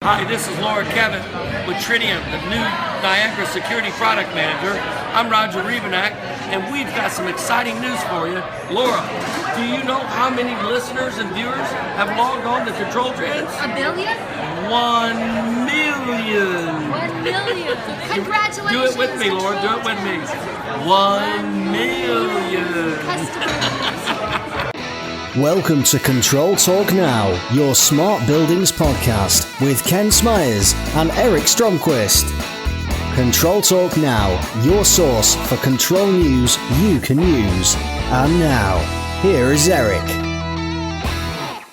Hi, this is Laura Kevin with Tritium, the new Niagara Security Product Manager. I'm Roger Rebenak, and we've got some exciting news for you. Laura, do you know how many listeners and viewers have logged on to Control Trends? 1 billion? 1 million. 1 million. Congratulations. Do it with me, Laura. Do it with me. 1 million. Customers. Welcome to ControlTalk NOW, your smart buildings podcast with Ken Smyers and Eric Stromquist. ControlTalk NOW, your source for control news you can use. And now, here is Eric.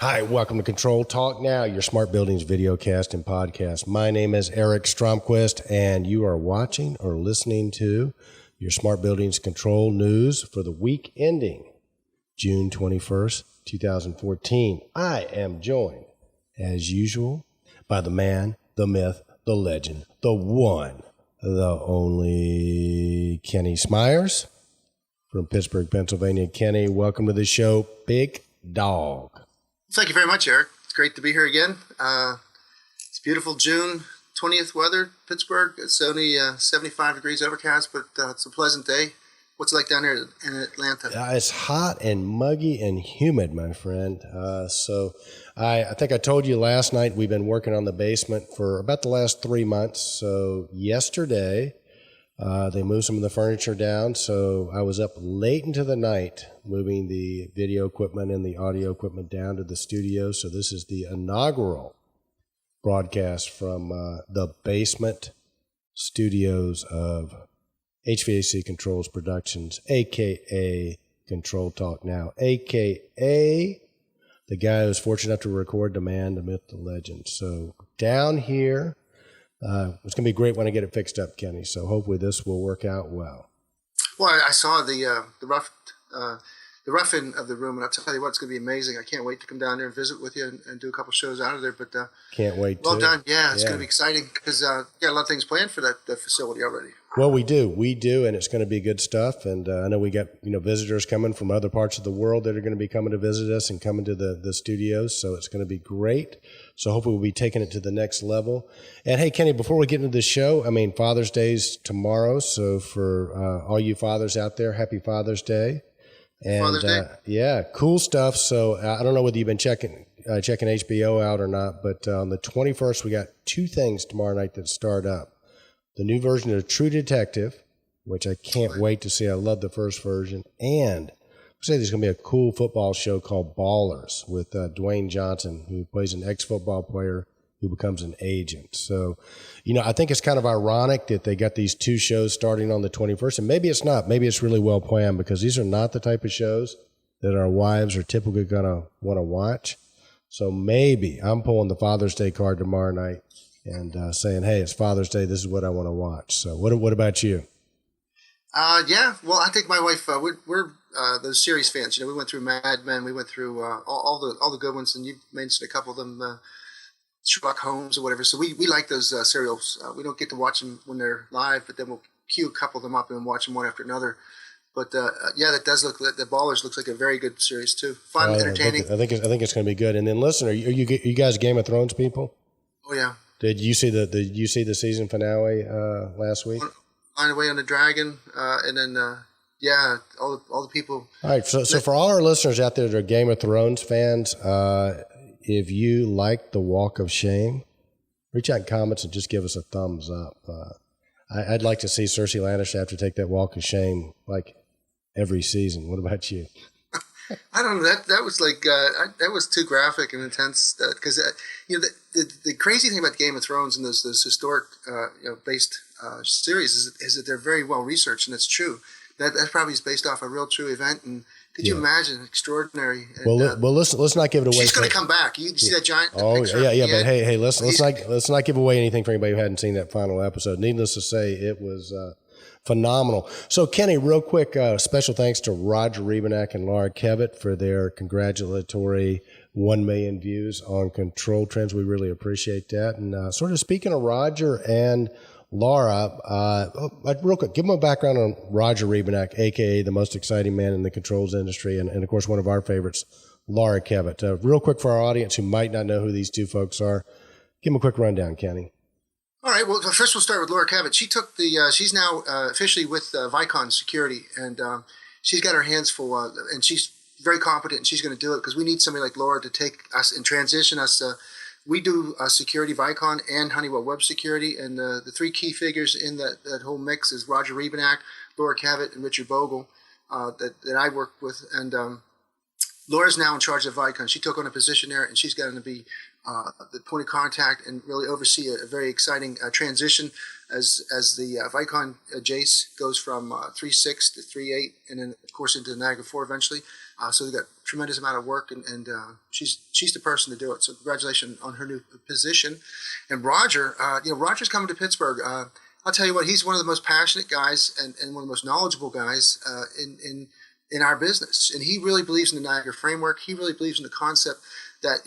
Hi, welcome to ControlTalk NOW, your smart buildings videocast and podcast. My name is Eric Stromquist, and you are watching or listening to your smart buildings control news for the week ending June 21st, 2014. I am joined, as usual, by the man, the myth, the legend, the one, the only Kenny Smyers from Pittsburgh, Pennsylvania. Kenny, welcome to the show, big dog. Thank you very much, Eric. It's great to be here again. It's beautiful June 20th weather, Pittsburgh. It's only 75 degrees overcast, but it's a pleasant day. What's it like down here in Atlanta? It's hot and muggy and humid, my friend. So I think I told you last night we've been working on the basement for about the last 3 months. So yesterday they moved some of the furniture down. So I was up late into the night moving the video equipment and the audio equipment down to the studio. So this is the inaugural broadcast from the basement studios of HVAC Controls Productions, a.k.a. ControlTalk NOW, a.k.a. the guy who's fortunate enough to record the man, the myth, the legend. So down here, it's going to be great when I get it fixed up, Kenny. So hopefully this will work out well. Well, I saw the rough-in of the room, and I'll tell you what, it's going to be amazing. I can't wait to come down there and visit with you and do a couple shows out of there. But can't wait. Well done. Yeah, it's going to be exciting because got a lot of things planned for that facility already. Well, we do, and it's going to be good stuff. And I know we got visitors coming from other parts of the world that are going to be coming to visit us and coming to the studios. So it's going to be great. So hopefully we'll be taking it to the next level. And hey, Kenny, before we get into the show, I mean, Father's Day's tomorrow. So for all you fathers out there, happy Father's Day. And Father's Day. Yeah, cool stuff. So I don't know whether you've been checking HBO out or not, but on the 21st, we got two things tomorrow night that start up. The new version of True Detective, which I can't wait to see. I love the first version. And I say there's going to be a cool football show called Ballers with Dwayne Johnson, who plays an ex-football player who becomes an agent. So, I think it's kind of ironic that they got these two shows starting on the 21st. And maybe it's not. Maybe it's really well planned because these are not the type of shows that our wives are typically going to want to watch. So maybe I'm pulling the Father's Day card tomorrow night and saying, hey, it's Father's Day. This is what I want to watch. So what about you? Yeah, well, I think my wife, we're those series fans. We went through Mad Men. We went through all the good ones, and you mentioned a couple of them, Sherlock Holmes or whatever. So we like those serials. We don't get to watch them when they're live, but then we'll queue a couple of them up and watch them one after another. But yeah, that does look. The Ballers looks like a very good series too. Fun, entertaining. I think it's going to be good. And then listen, are you guys Game of Thrones people? Oh yeah. Did you see the season finale last week? On the Way on the Dragon, and then yeah, all the people. All right, so for all our listeners out there that are Game of Thrones fans, if you like the Walk of Shame, reach out in comments and just give us a thumbs up. I'd like to see Cersei Lannister have to take that Walk of Shame like every season. What about you? I don't know. That was like that was too graphic and intense. Because the crazy thing about Game of Thrones and those historic based series is that they're very well researched, and it's true. That probably is based off a real true event. And could you imagine? Extraordinary. And, well, let's not give it away. She's going to come back. You see that giant? Picture? Yeah. But hey, let's not give away anything for anybody who hadn't seen that final episode. Needless to say, it was phenomenal. So, Kenny, real quick, special thanks to Roger Rebenak and Laura Kevin for their congratulatory 1 million views on Control Trends. We really appreciate that. And sort of speaking of Roger and Laura, real quick, give them a background on Roger Rebenak, a.k.a. the most exciting man in the controls industry, and of course, one of our favorites, Laura Kevin. Real quick for our audience who might not know who these two folks are, Give them a quick rundown, Kenny. All right. Well, first we'll start with Laura Cavett. She took the. She's now officially with IBcon Security, and she's got her hands full, and she's very competent. And she's going to do it because we need somebody like Laura to take us and transition us. We do security, IBcon and Honeywell Web Security, and the three key figures in that whole mix is Roger Rebenak, Laura Cavett, and Richard Bogle that I work with. And Laura's now in charge of IBcon. She took on a position there, and she's going to be the point of contact and really oversee a very exciting transition as the IBcon Jace goes from 3.6 to 3.8, and then of course into Niagara 4 eventually. So we've got a tremendous amount of work, and she's the person to do it. So congratulations on her new position. And Roger, Roger's coming to Pittsburgh. I'll tell you what, he's one of the most passionate guys and one of the most knowledgeable guys in our business. And he really believes in the Niagara framework. He really believes in the concept that,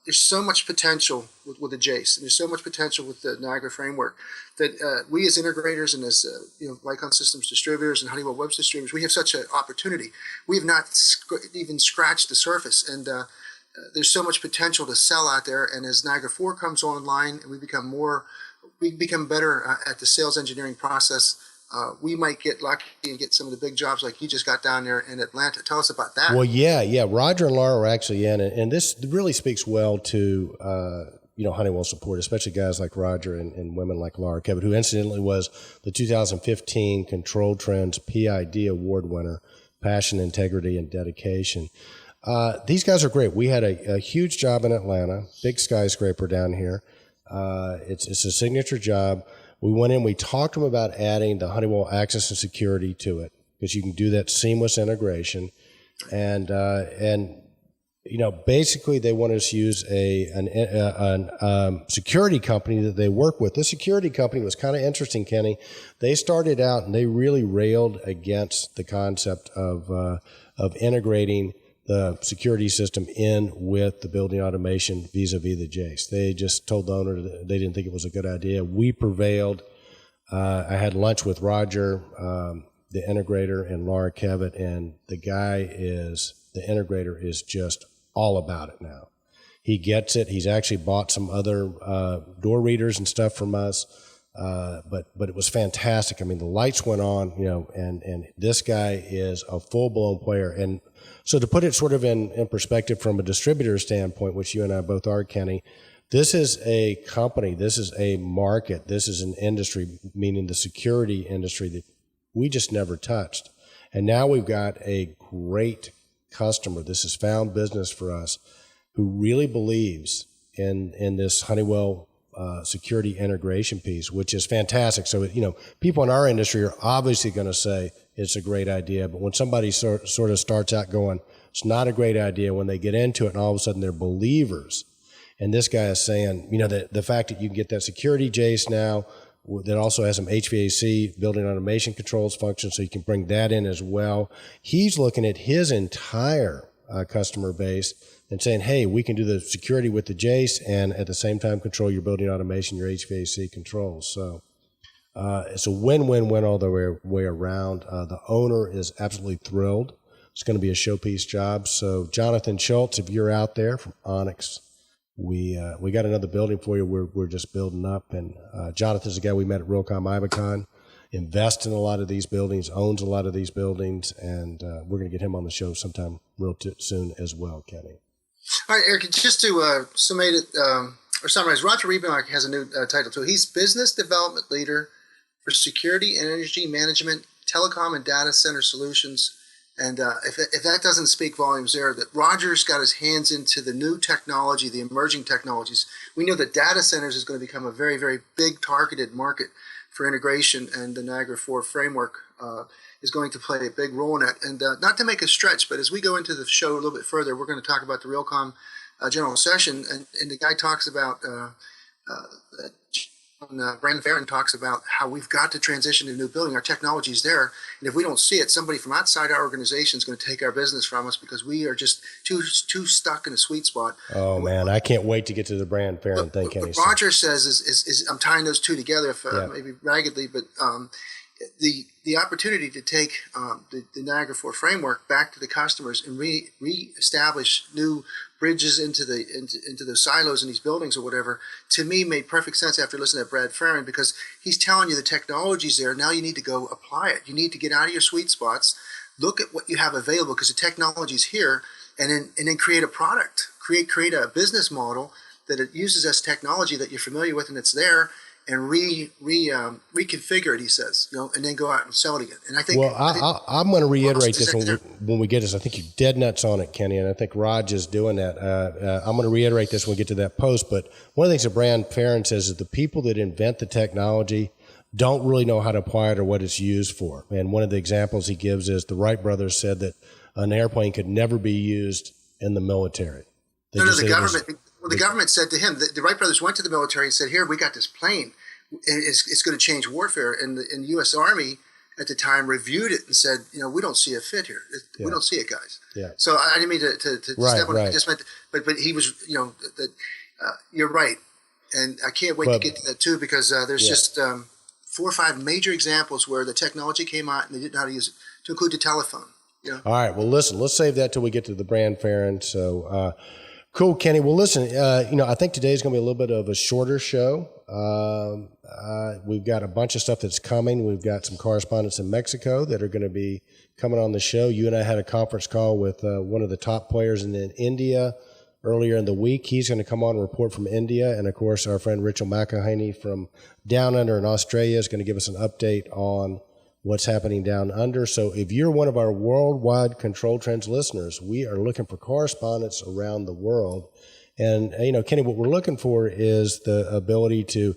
there's so much potential with the Jace, and there's so much potential with the Niagara framework that we as integrators and as IBcon Systems distributors and Honeywell Web distributors, we have such an opportunity. We have not even scratched the surface, and there's so much potential to sell out there. And as Niagara 4 comes online and we become better at the sales engineering process, we might get lucky and get some of the big jobs like you just got down there in Atlanta. Tell us about that. Well, yeah. Roger and Laura are actually in, and this really speaks well to Honeywell support, especially guys like Roger and women like Laura Cavett, who incidentally was the 2015 Control Trends PID Award winner, Passion, Integrity, and Dedication. These guys are great. We had a huge job in Atlanta, big skyscraper down here. It's a signature job. We went in, we talked to them about adding the Honeywell Access and Security to it, because you can do that seamless integration. And basically they wanted us to use a security company that they work with. This security company was kind of interesting, Kenny. They started out and they really railed against the concept of integrating the security system in with the building automation vis-a-vis the Jace. They just told the owner that they didn't think it was a good idea. We prevailed. I had lunch with Roger, the integrator, and Laura Cavett, and the integrator is just all about it now. He gets it. He's actually bought some other door readers and stuff from us. But it was fantastic. I mean, the lights went on, and this guy is a full-blown player. And so to put it sort of in perspective from a distributor standpoint, which you and I both are, Kenny, this is a company, this is a market, this is an industry, meaning the security industry, that we just never touched. And now we've got a great customer. This is found business for us, who really believes in this Honeywell security integration piece, which is fantastic. So, people in our industry are obviously going to say it's a great idea, but when somebody sort of starts out going, it's not a great idea, when they get into it and all of a sudden they're believers. And this guy is saying, the fact that you can get that security Jace now that also has some HVAC, building automation controls function, so you can bring that in as well. He's looking at his entire customer base and saying, hey, we can do the security with the Jace and at the same time control your building automation, your HVAC controls. So it's a win-win-win all the way around. The owner is absolutely thrilled. It's going to be a showpiece job. So Jonathan Schultz, if you're out there from Onyx, we got another building for you. We're just building up. And Jonathan's the guy we met at Realcomm IBcon, invests in a lot of these buildings, owns a lot of these buildings, and we're going to get him on the show sometime soon as well, Kenny. All right, Eric, just to summarize, Roger Rebenak has a new title too. He's Business Development Leader for Security and Energy Management, Telecom and Data Center Solutions. And if that doesn't speak volumes there, that Roger's got his hands into the new technology, the emerging technologies. We know that data centers is going to become a very, very big targeted market for integration, and the Niagara 4 framework is going to play a big role in that. And not to make a stretch, but as we go into the show a little bit further, we're going to talk about the Realcomm general session, and the guy talks about Bran Ferren talks about how we've got to transition to a new building. Our technology is there, and if we don't see it, somebody from outside our organization is going to take our business from us because we are just too stuck in a sweet spot. Oh man, I can't wait to get to the Bran Ferren thing. What Roger says is I'm tying those two together, maybe raggedly, but the opportunity to take the Niagara 4 framework back to the customers and re-establish new bridges into the silos in these buildings or whatever, to me made perfect sense after listening to Bran Ferren, because he's telling you the technology's there. Now you need to go apply it. You need to get out of your sweet spots, look at what you have available because the technology's here, and then create a product, create a business model that it uses as technology that you're familiar with and it's there, and reconfigure it, he says, and then go out and sell it again. And I think, I'm going to reiterate this when we get this. I think you're dead nuts on it, Kenny, and I think Raj is doing that. I'm going to reiterate this when we get to that post. But one of the things that Bran Ferren says is the people that invent the technology don't really know how to apply it or what it's used for. And one of the examples he gives is the Wright brothers said that an airplane could never be used in the military. The government said to him, the Wright brothers went to the military and said, here, we got this plane. It's going to change warfare. And the U.S. Army at the time reviewed it and said, we don't see a fit here. We don't see it, guys. Yeah. So I didn't mean to step on it. I just meant, but he was, you're right. And I can't wait to get to that too, because there's just 4 or 5 major examples where the technology came out and they didn't know how to use it, to include the telephone. All right. Well, listen, let's save that till we get to the Bran Ferren. So, cool, Kenny. Well, listen, I think today's going to be a little bit of a shorter show. We've got a bunch of stuff that's coming. We've got some correspondents in Mexico that are going to be coming on the show. You and I had a conference call with one of the top players in India earlier in the week. He's going to come on and report from India. And, of course, our friend Rachel McElhaney from Down Under in Australia is going to give us an update on what's happening down under. So if you're one of our worldwide Control Trends listeners, we are looking for correspondents around the world. And, Kenny, what we're looking for is the ability to,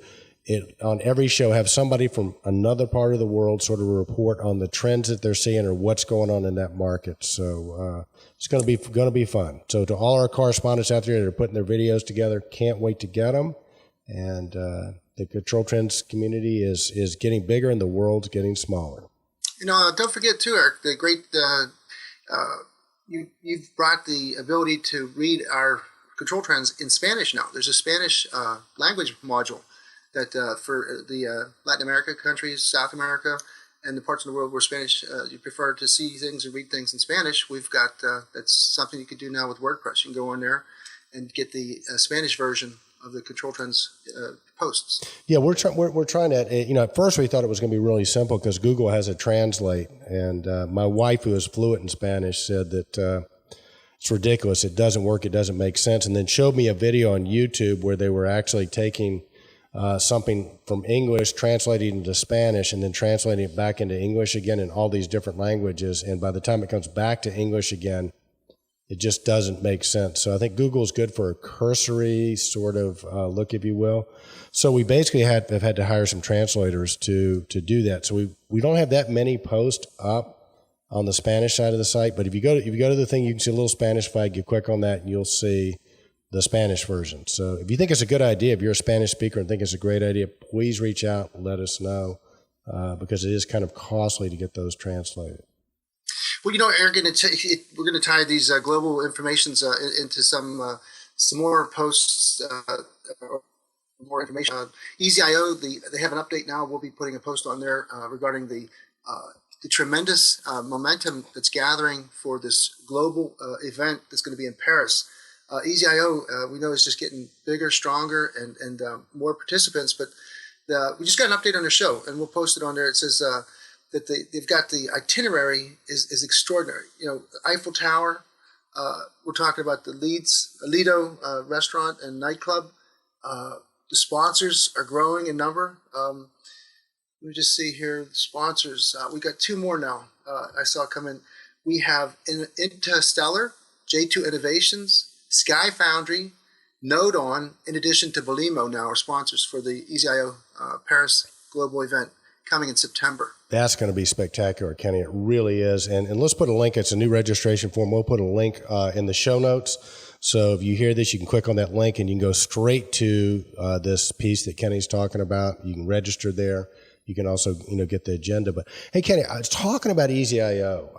on every show, have somebody from another part of the world sort of report on the trends that they're seeing or what's going on in that market. So it's going to be fun. So to all our correspondents out there that are putting their videos together, can't wait to get them. And the Control Trends community is getting bigger and the world's getting smaller. Don't forget too, Eric, the great you've brought the ability to read our Control Trends in Spanish now. There's a Spanish language module that for the Latin America countries, South America, and the parts of the world where Spanish you prefer to see things and read things in Spanish. We've got that's something you can do now with WordPress. You can go on there and get the Spanish version of the Control Trends posts. Yeah, we're trying to, at first we thought it was going to be really simple because Google has a translate. And my wife, who is fluent in Spanish, said that it's ridiculous. It doesn't work. It doesn't make sense. And then showed me a video on YouTube where they were actually taking something from English, translating it into Spanish, and then translating it back into English again in all these different languages. And by the time it comes back to English again, it just doesn't make sense. So I think Google is good for a cursory sort of look, if you will. So we basically have had to hire some translators to do that. So we don't have that many posts up on the Spanish side of the site, but if you go to the thing, you can see a little Spanish flag. You click on that, and you'll see the Spanish version. So if you think it's a good idea, if you're a Spanish speaker and think it's a great idea, please reach out and let us know because it is kind of costly to get those translated. Well, Eric, we're going to tie these global informations into some more posts, more information. EasyIO, they have an update now. We'll be putting a post on there regarding the tremendous momentum that's gathering for this global event that's going to be in Paris. EasyIO, we know, is just getting bigger, stronger, and more participants. But we just got an update on their show, and we'll post it on there. It says that they've got the itinerary is extraordinary. Eiffel Tower. We're talking about the Lido restaurant and nightclub. The sponsors are growing in number. Let me just see here. The sponsors. We got 2 more now. I saw come in. We have Interstellar, J2 Innovations, Sky Foundry, NodeOn, in addition to Belimo now are sponsors for the EasyIO Paris Global Event coming in September. That's going to be spectacular, Kenny. It really is. And let's put a link. It's a new registration form. We'll put a link in the show notes. So if you hear this, you can click on that link and you can go straight to this piece that Kenny's talking about. You can register there. You can also, get the agenda. But hey, Kenny, I was talking about EasyIO.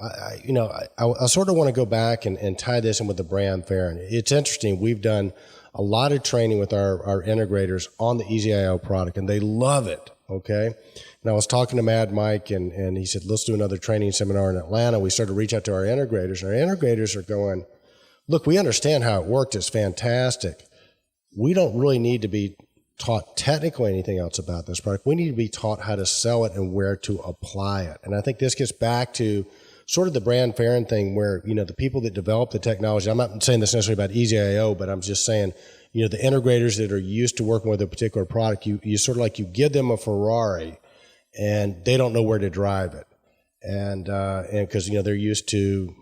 I sort of want to go back and tie this in with the Bran Ferren. It's interesting. We've done a lot of training with our integrators on the EasyIO product, and they love it. Okay. And I was talking to Mad Mike, and he said, let's do another training seminar in Atlanta. We started to reach out to our integrators, and our integrators are going, look, we understand how it worked. It's fantastic. We don't really need to be taught technically anything else about this product. We need to be taught how to sell it and where to apply it. And I think this gets back to sort of the Bran Ferren thing where, the people that develop the technology, I'm not saying this necessarily about EasyIO, but I'm just saying, the integrators that are used to working with a particular product, you sort of like you give them a Ferrari and they don't know where to drive it. And because, they're used to,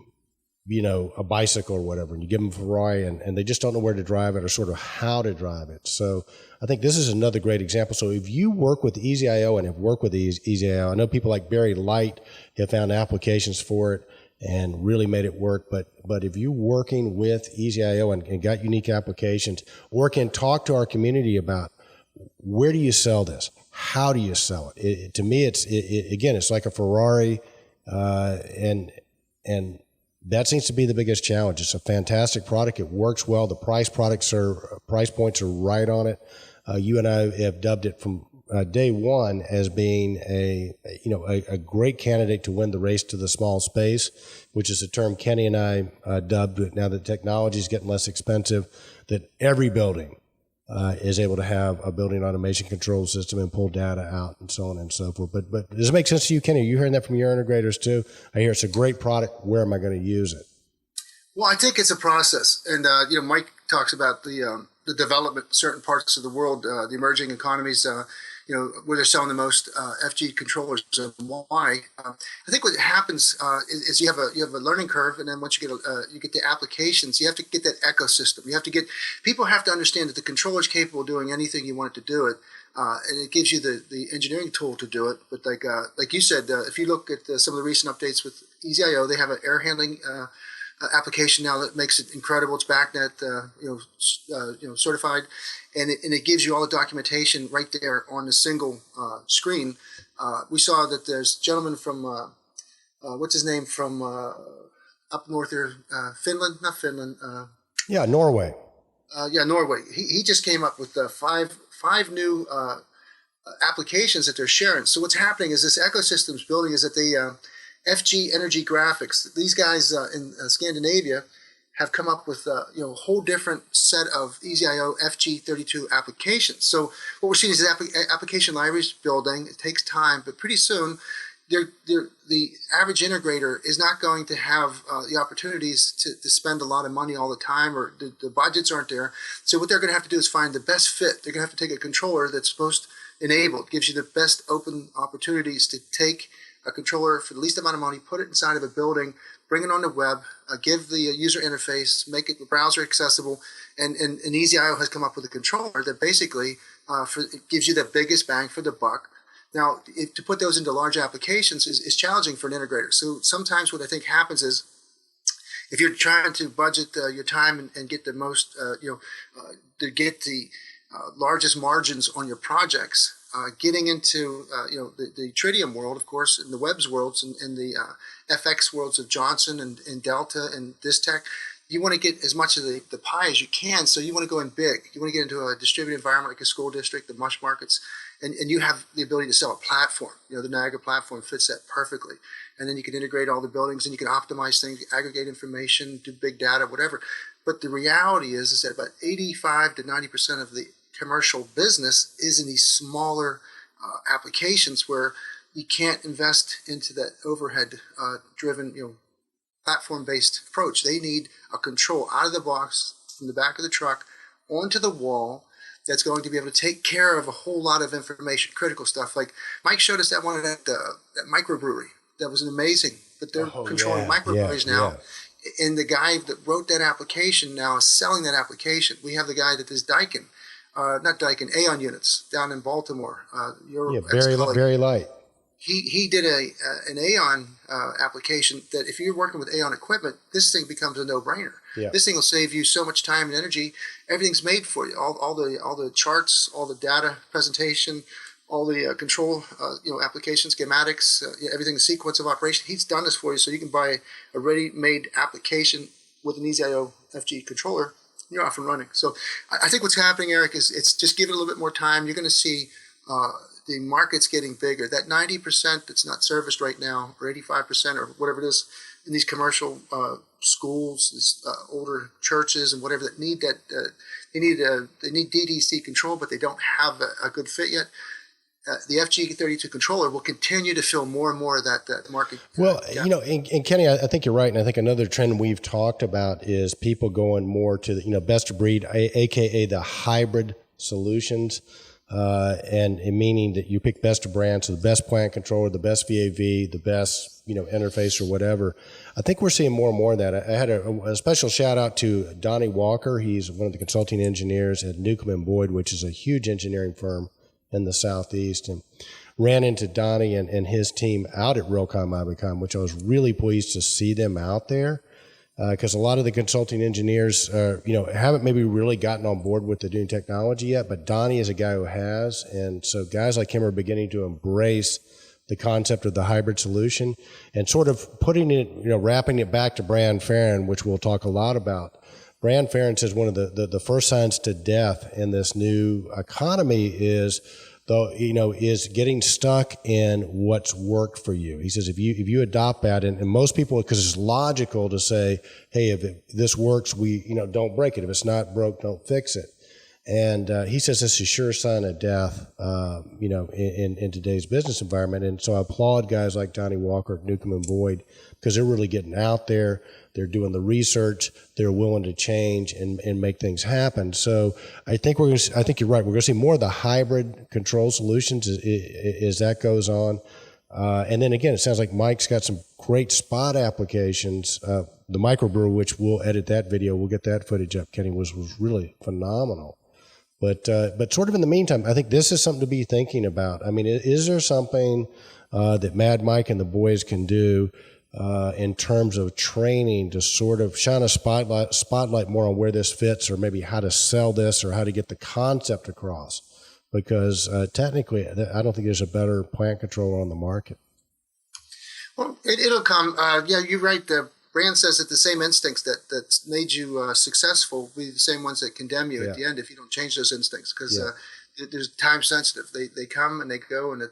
a bicycle or whatever, and you give them a Ferrari and they just don't know where to drive it or sort of how to drive it. So I think this is another great example. So if you work with EasyIO and have worked with EasyIO, I know people like Barry Light have found applications for it and really made it work. But if you're working with EasyIO and got unique applications, or can talk to our community about where do you sell this? How do you sell it? To me, it's like a Ferrari, and that seems to be the biggest challenge. It's a fantastic product. It works well. The price points are right on it. You and I have dubbed it from day one as being a great candidate to win the race to the small space, which is a term Kenny and I dubbed it. Now that technology is getting less expensive, that every building is able to have a building automation control system and pull data out and so on and so forth. But does it make sense to you, Kenny? Are you hearing that from your integrators too? I hear it's a great product. Where am I going to use it? Well, I think it's a process, and Mike talks about the development in certain parts of the world, the emerging economies, where they're selling the most FG controllers and why. I think what happens is you have a learning curve, and then once you get the applications, you have to get that ecosystem. People have to understand that the controller is capable of doing anything you want it to do it, and it gives you the engineering tool to do it. But like you said, if you look at some of the recent updates with EasyIO, they have an air handling application now that makes it incredible. It's BACnet, certified, and it gives you all the documentation right there on the single screen. We saw that there's a gentleman from what's his name from up north there, Finland, not Finland. Norway. Norway. He just came up with five new applications that they're sharing. So what's happening is this ecosystem's building is that the FG Energy Graphics. These guys in Scandinavia have come up with a whole different set of EasyIO FG32 applications. So what we're seeing is application libraries building. It takes time, but pretty soon the average integrator is not going to have the opportunities to spend a lot of money all the time, or the budgets aren't there. So what they're going to have to do is find the best fit. They're going to have to take a controller that's most enabled, gives you the best open opportunities to take a controller for the least amount of money, put it inside of a building, bring it on the web, give the user interface, make it browser accessible, and EasyIO has come up with a controller that basically it gives you the biggest bang for the buck. Now, to put those into large applications is challenging for an integrator. So sometimes what I think happens is, if you're trying to budget your time and get the most, to get the largest margins on your projects, getting into the Tritium world, of course, in the webs worlds and the FX worlds of Johnson and Delta and Distech, you want to get as much of the pie as you can. So you want to go in big. You want to get into a distributed environment like a school district, the mush markets, and you have the ability to sell a platform. The Niagara platform fits that perfectly. And then you can integrate all the buildings and you can optimize things, aggregate information, do big data, whatever. But the reality is that about 85 to 90% of the commercial business is in these smaller applications where you can't invest into that overhead driven, platform based approach. They need a control out of the box from the back of the truck onto the wall that's going to be able to take care of a whole lot of information, critical stuff. Like Mike showed us that one at that microbrewery. That was amazing. But they're controlling microbreweries now. Yeah. And the guy that wrote that application now is selling that application. We have the guy that is Daikin. Not Daikin, Aeon units down in Baltimore. Very light. He did an Aeon application that if you're working with Aeon equipment, this thing becomes a no-brainer. Yeah. This thing will save you so much time and energy. Everything's made for you. All the charts, all the data presentation, all the control application schematics, everything, the sequence of operation. He's done this for you, so you can buy a ready-made application with an EasyIO FG controller you're off and running. So I think what's happening, Eric, is it's just give it a little bit more time. You're going to see the market's getting bigger. That 90% that's not serviced right now, or 85% or whatever it is, in these commercial schools, these older churches and whatever that need that they need DDC control, but they don't have a good fit yet. The FG32 controller will continue to fill more and more of that market. Well, and Kenny, I think you're right. And I think another trend we've talked about is people going more to the, best of breed, AKA the hybrid solutions. And meaning that you pick best of brand, so the best plant controller, the best VAV, the best, interface or whatever. I think we're seeing more and more of that. I had a special shout out to Donnie Walker. He's one of the consulting engineers at Newcomb & Boyd, which is a huge engineering firm in the Southeast, and ran into Donnie and his team out at Realcomm IBcon, which I was really pleased to see them out there. Because a lot of the consulting engineers, haven't maybe really gotten on board with the new technology yet, but Donnie is a guy who has. And so guys like him are beginning to embrace the concept of the hybrid solution and sort of putting it, wrapping it back to Bran Ferren, which we'll talk a lot about. Bran Ferren says one of the first signs to death in this new economy is getting stuck in what's worked for you. He says if you adopt that, and most people, because it's logical to say, hey, if this works, we don't break it. If it's not broke, don't fix it. And he says it's a sure sign of death, in today's business environment. And so I applaud guys like Donnie Walker at Newcomb & Boyd because they're really getting out there. They're doing the research. They're willing to change and make things happen. So I think you're right. We're going to see more of the hybrid control solutions as that goes on. And then again, it sounds like Mike's got some great spot applications. The microbrew, which we'll edit that video, we'll get that footage up, Kenny, was really phenomenal. But sort of in the meantime, I think this is something to be thinking about. I mean, is there something that Mad Mike and the boys can do in terms of training to sort of shine a spotlight more on where this fits, or maybe how to sell this, or how to get the concept across? Because technically, I don't think there's a better plant controller on the market. Well, it'll come. You're right. Bran says that the same instincts that made you successful will be the same ones that condemn you at the end if you don't change those instincts, because there's time sensitive. They come and they go, and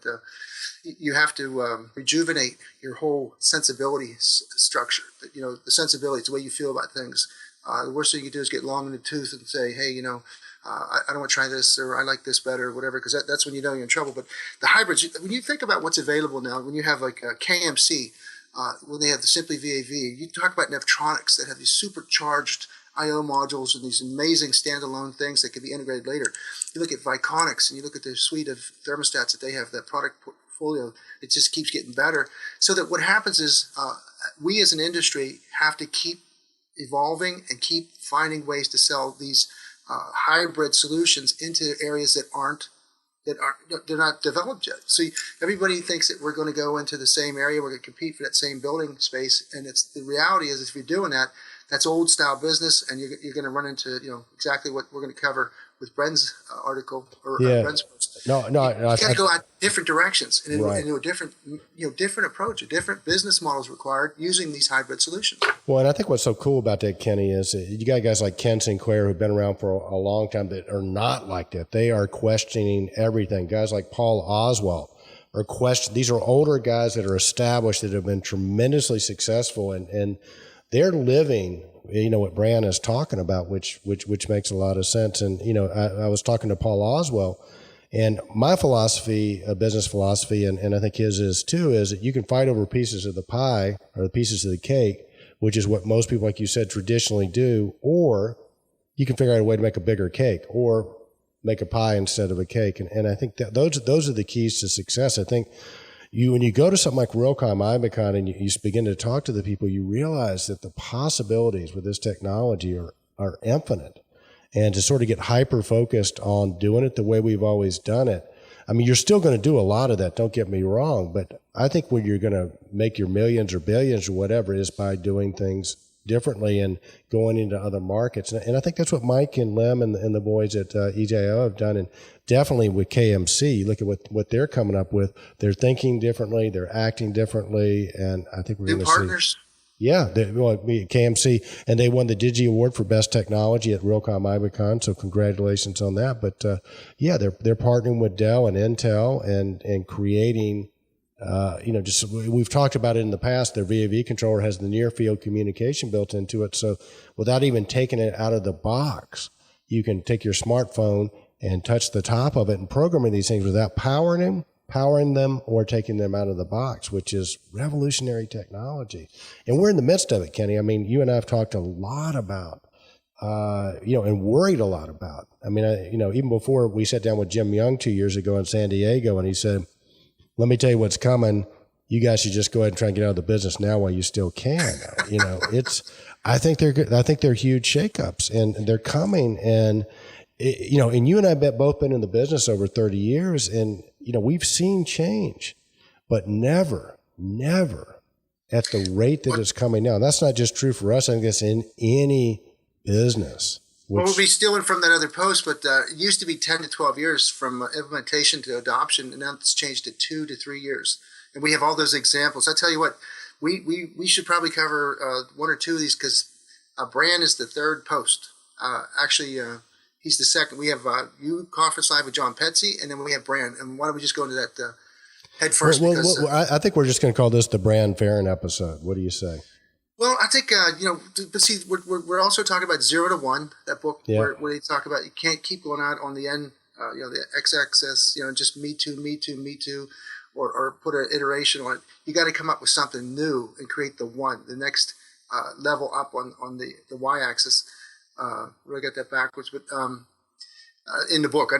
you have to rejuvenate your whole sensibility structure. The sensibility, it's the way you feel about things. The worst thing you can do is get long in the tooth and say, hey, I don't want to try this, or I like this better, or whatever, because that's when you're in trouble. But the hybrids, when you think about what's available now, when you have like a KMC, when they have the Simply VAV, you talk about Nevtronics that have these supercharged I/O modules and these amazing standalone things that can be integrated later. You look at Viconics and you look at the suite of thermostats that they have, that product portfolio, it just keeps getting better. So that what happens is we as an industry have to keep evolving and keep finding ways to sell these hybrid solutions into areas they're not developed yet. So everybody thinks that we're going to go into the same area, we're going to compete for that same building space, and the reality is if you're doing that, that's old style business, and you're going to run into exactly what we're going to cover with Bren's article or Bren's post. No, you got to go out different directions and into a different different approach, a different business model is required using these hybrid solutions. Well, and I think what's so cool about that, Kenny, is you got guys like Ken Sinclair who've been around for a long time that are not like that. They are questioning everything. Guys like Paul Oswald are these are older guys that are established, that have been tremendously successful, and they're living what Bran is talking about, which makes a lot of sense. And I was talking to Paul Oswald, and my philosophy, a business philosophy, and I think his is too, is that you can fight over pieces of the pie or the pieces of the cake, which is what most people, like you said, traditionally do, or you can figure out a way to make a bigger cake or make a pie instead of a cake. And I think that those are the keys to success. I think when you go to something like Realcomm IBcon and you begin to talk to the people, you realize that the possibilities with this technology are infinite. And to sort of get hyper-focused on doing it the way we've always done it, I mean, you're still going to do a lot of that, don't get me wrong, but I think when you're going to make your millions or billions or whatever is by doing things differently and going into other markets. And I think that's what Mike and Lem and the boys at EJO have done, and definitely with KMC. Look at what they're coming up with. They're thinking differently, they're acting differently, and I think we're going to see Yeah, KMC, and they won the Digi Award for Best Technology at Realcomm IBcon, so congratulations on that. But they're partnering with Dell and Intel and creating, just we've talked about it in the past. Their VAV controller has the near field communication built into it, so without even taking it out of the box, you can take your smartphone and touch the top of it and programming these things without powering them or taking them out of the box, which is revolutionary technology. And we're in the midst of it, Kenny. I mean, you and I have talked a lot about, and worried a lot about. I mean, even before we sat down with Jim Young 2 years ago in San Diego, and he said, let me tell you what's coming. You guys should just go ahead and try and get out of the business now while you still can. I think they're huge shakeups, and they're coming. And, and you and I both been in the business over 30 years, and, we've seen change, but never at the rate that it's coming now. And that's not just true for us. I think that's in any business. Well, we'll be stealing from that other post, but it used to be 10 to 12 years from implementation to adoption, and now it's changed to 2 to 3 years. And we have all those examples. I tell you what, we should probably cover one or two of these, because Bran is the third post. He's the second. We have you conference live with John Petze, and then we have Bran. And why don't we just go into that head first? I think we're just going to call this the Bran Ferren episode. What do you say? Well, I think but see, we're also talking about 0 to 1. That book where they talk about you can't keep going out on the end, the x-axis, just me too, or put an iteration on it. You got to come up with something new and create the next level up on the y-axis. I got that backwards, but in the book,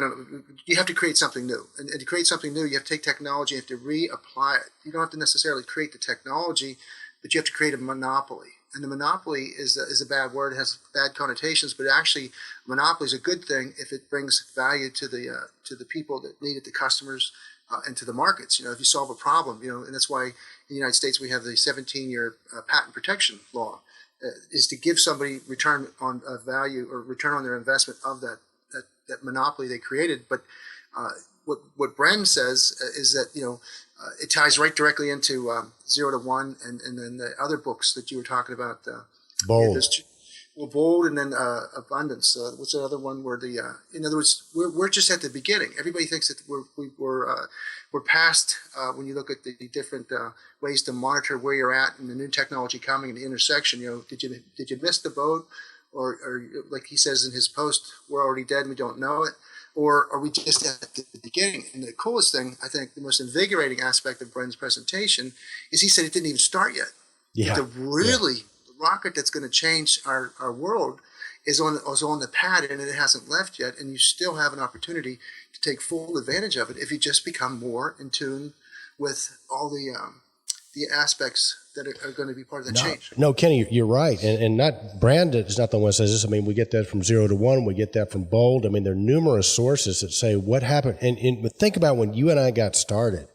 you have to create something new. And to create something new, you have to take technology, you have to reapply it. You don't have to necessarily create the technology, but you have to create a monopoly. And the monopoly is a bad word, it has bad connotations, but actually monopoly is a good thing if it brings value to the people that need it, the customers, and to the markets. If you solve a problem, and that's why in the United States we have the 17-year patent protection law. Is to give somebody return on value or return on their investment of that monopoly they created. But what Bran says is that it ties right directly into 0 to 1, and then the other books that you were talking about. Bold. Bold, and then abundance. What's the other one? Where in other words, we're just at the beginning. Everybody thinks that we're past when you look at the different ways to monitor where you're at and the new technology coming in the intersection. Did you miss the boat, or like he says in his post, we're already dead and we don't know it, or are we just at the beginning? And the coolest thing, I think, the most invigorating aspect of Bran's presentation is he said it didn't even start yet. Yeah. The rocket that's going to change our world is on the pad, and it hasn't left yet, and you still have an opportunity to take full advantage of it if you just become more in tune with all the aspects that are going to be part of the change. No, Kenny, you're right. And not Brandon is not the one that says this. I mean, we get that from 0 to 1. We get that from Bold. I mean, there are numerous sources that say what happened. And think about when you and I got started.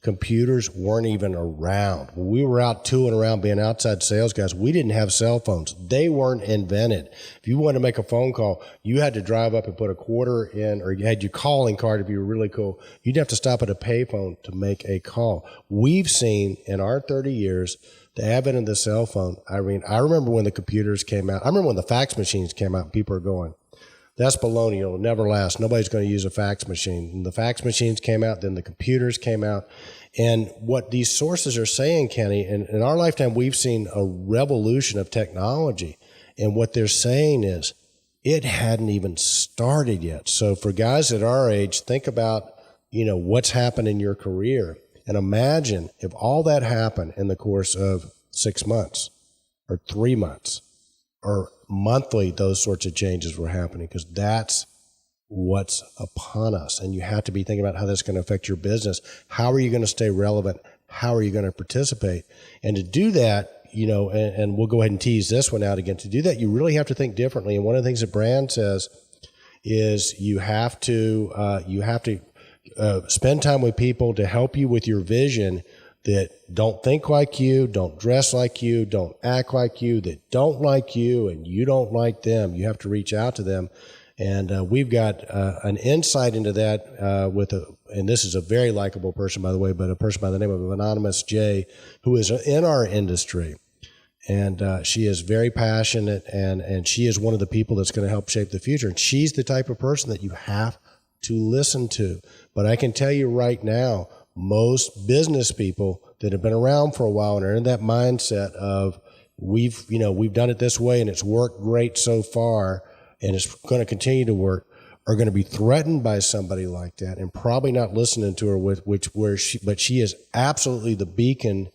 Computers weren't even around. When we were out tooling around being outside sales guys, we didn't have cell phones. They weren't invented. If you wanted to make a phone call, you had to drive up and put a quarter in, or you had your calling card if you were really cool. You'd have to stop at a payphone to make a call. We've seen in our 30 years the advent of the cell phone. I mean, I remember when the computers came out. I remember when the fax machines came out and people are going, that's baloney. It'll never last. Nobody's going to use a fax machine. And the fax machines came out, then the computers came out. And what these sources are saying, Kenny, in our lifetime, we've seen a revolution of technology. And what they're saying is it hadn't even started yet. So for guys at our age, think about, what's happened in your career. And imagine if all that happened in the course of 6 months or 3 months or monthly, those sorts of changes were happening, because that's what's upon us. And you have to be thinking about how that's going to affect your business. How are you going to stay relevant? How are you going to participate? And to do that, and we'll go ahead and tease this one out again. To do that, you really have to think differently. And one of the things that Bran says is you have to spend time with people to help you with your vision that don't think like you, don't dress like you, don't act like you, that don't like you, and you don't like them. You have to reach out to them. And we've got an insight into that and this is a very likable person, by the way, but a person by the name of Anonymous J, who is in our industry. And she is very passionate, and she is one of the people that's going to help shape the future. And she's the type of person that you have to listen to. But I can tell you right now, most business people that have been around for a while and are in that mindset of we've done it this way and it's worked great so far and it's going to continue to work, are going to be threatened by somebody like that and probably not listening to her but she is absolutely the beacon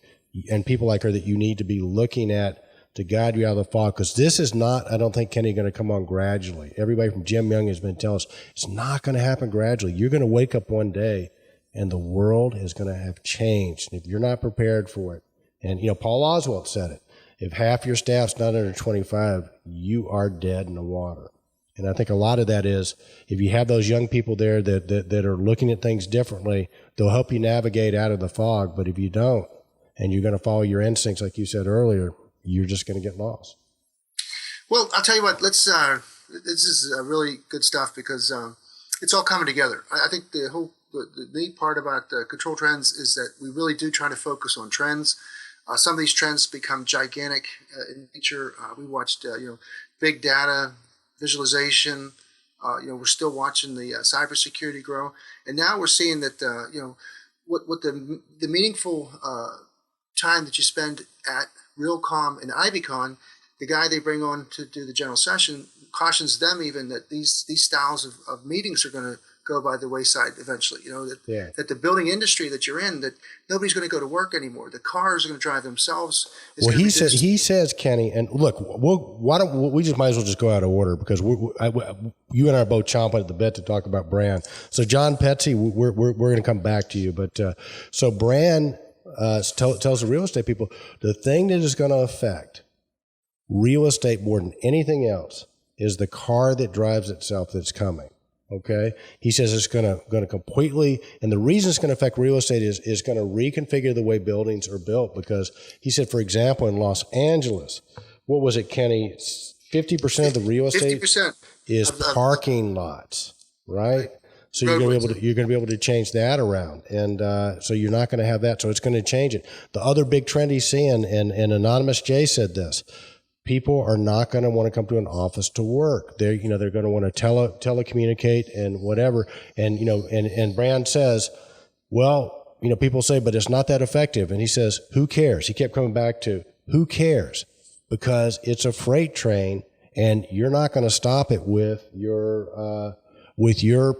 and people like her that you need to be looking at to guide you out of the fog, because this is not, I don't think, Kenny, going to come on gradually. Everybody from Jim Young has been telling us it's not going to happen gradually. You're going to wake up one day and the world is going to have changed. And if you're not prepared for it, and Paul Oswalt said it, if half your staff's not under 25, you are dead in the water. And I think a lot of that is if you have those young people there that are looking at things differently, they'll help you navigate out of the fog. But if you don't, and you're going to follow your instincts, like you said earlier, you're just going to get lost. Well, I'll tell you what, this is really good stuff because it's all coming together. I think the neat part about Control Trends is that we really do try to focus on trends. Some of these trends become gigantic in nature. We watched, big data, visualization. We're still watching the cybersecurity grow. And now we're seeing that, what the meaningful time that you spend at Realcomm and IBcon, the guy they bring on to do the general session cautions them even that these styles of meetings are going to go by the wayside eventually. That the building industry that you're in, that nobody's going to go to work anymore. The cars are going to drive themselves. Well, he says, Kenny, and look, we just might as well just go out of order because you and I are both chomping at the bit to talk about Bran. So John Petze, we're going to come back to you, but so Bran tells the real estate people the thing that is going to affect real estate more than anything else is the car that drives itself that's coming. Okay, he says it's going to completely, and the reason it's going to affect real estate is going to reconfigure the way buildings are built. Because he said, for example, in Los Angeles, what was it, Kenny? 50% of the real estate is parking lots, right? So you're going to be able to change that around, and so you're not going to have that. So it's going to change it. The other big trend he's seeing, and Anonymous Jay said this. People are not going to want to come to an office to work. They're going to want to telecommunicate and whatever. And Bran says, well, people say, but it's not that effective. And he says, who cares? He kept coming back to who cares, because it's a freight train, and you're not going to stop it with your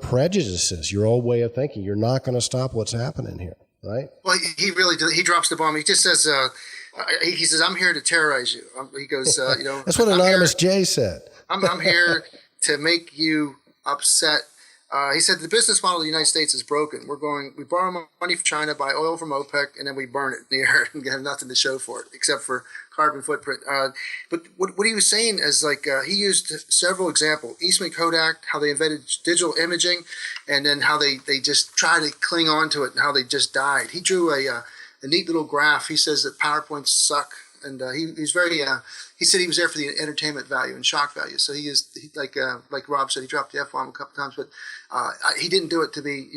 prejudices, your old way of thinking. You're not going to stop what's happening here, right? Well, he really does. He drops the bomb. He just says. He says, "I'm here to terrorize you." He goes, That's what Anonymous Jay said. I'm here to make you upset. He said the business model of the United States is broken. We borrow money from China, buy oil from OPEC, and then we burn it in the air and have nothing to show for it except for carbon footprint. But what he was saying is he used several examples. Eastman Kodak, how they invented digital imaging, and then how they just try to cling on to it and how they just died. He drew a neat little graph. He says that PowerPoints suck, and he's very. He said he was there for the entertainment value and shock value. So like Rob said, he dropped the F-bomb a couple times, but he didn't do it to be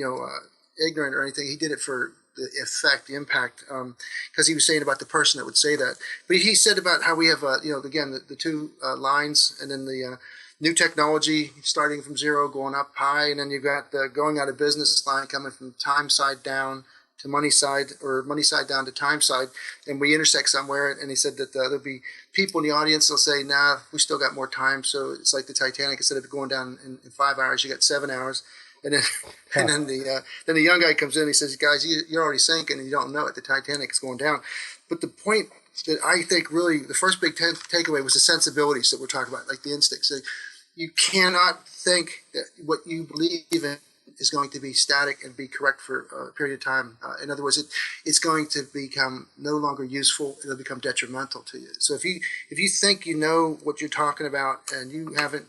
ignorant or anything. He did it for the effect, the impact, because he was saying about the person that would say that. But he said about how we have again the two lines, and then the new technology starting from zero, going up high, and then you've got the going out of business line coming from time side down to money side, or money side down to time side, and we intersect somewhere. And he said that there'll be people in the audience that'll say, nah, we still got more time. So it's like the Titanic, instead of going down in 5 hours, you got 7 hours. And then then the young guy comes in and he says, guys, you're already sinking and you don't know it. The Titanic is going down. But the point that I think really the first big takeaway was the sensibilities that we're talking about, like the instincts. You cannot think that what you believe in is going to be static and be correct for a period of time. In other words, it's going to become no longer useful. It'll become detrimental to you. So if you think you know what you're talking about and you haven't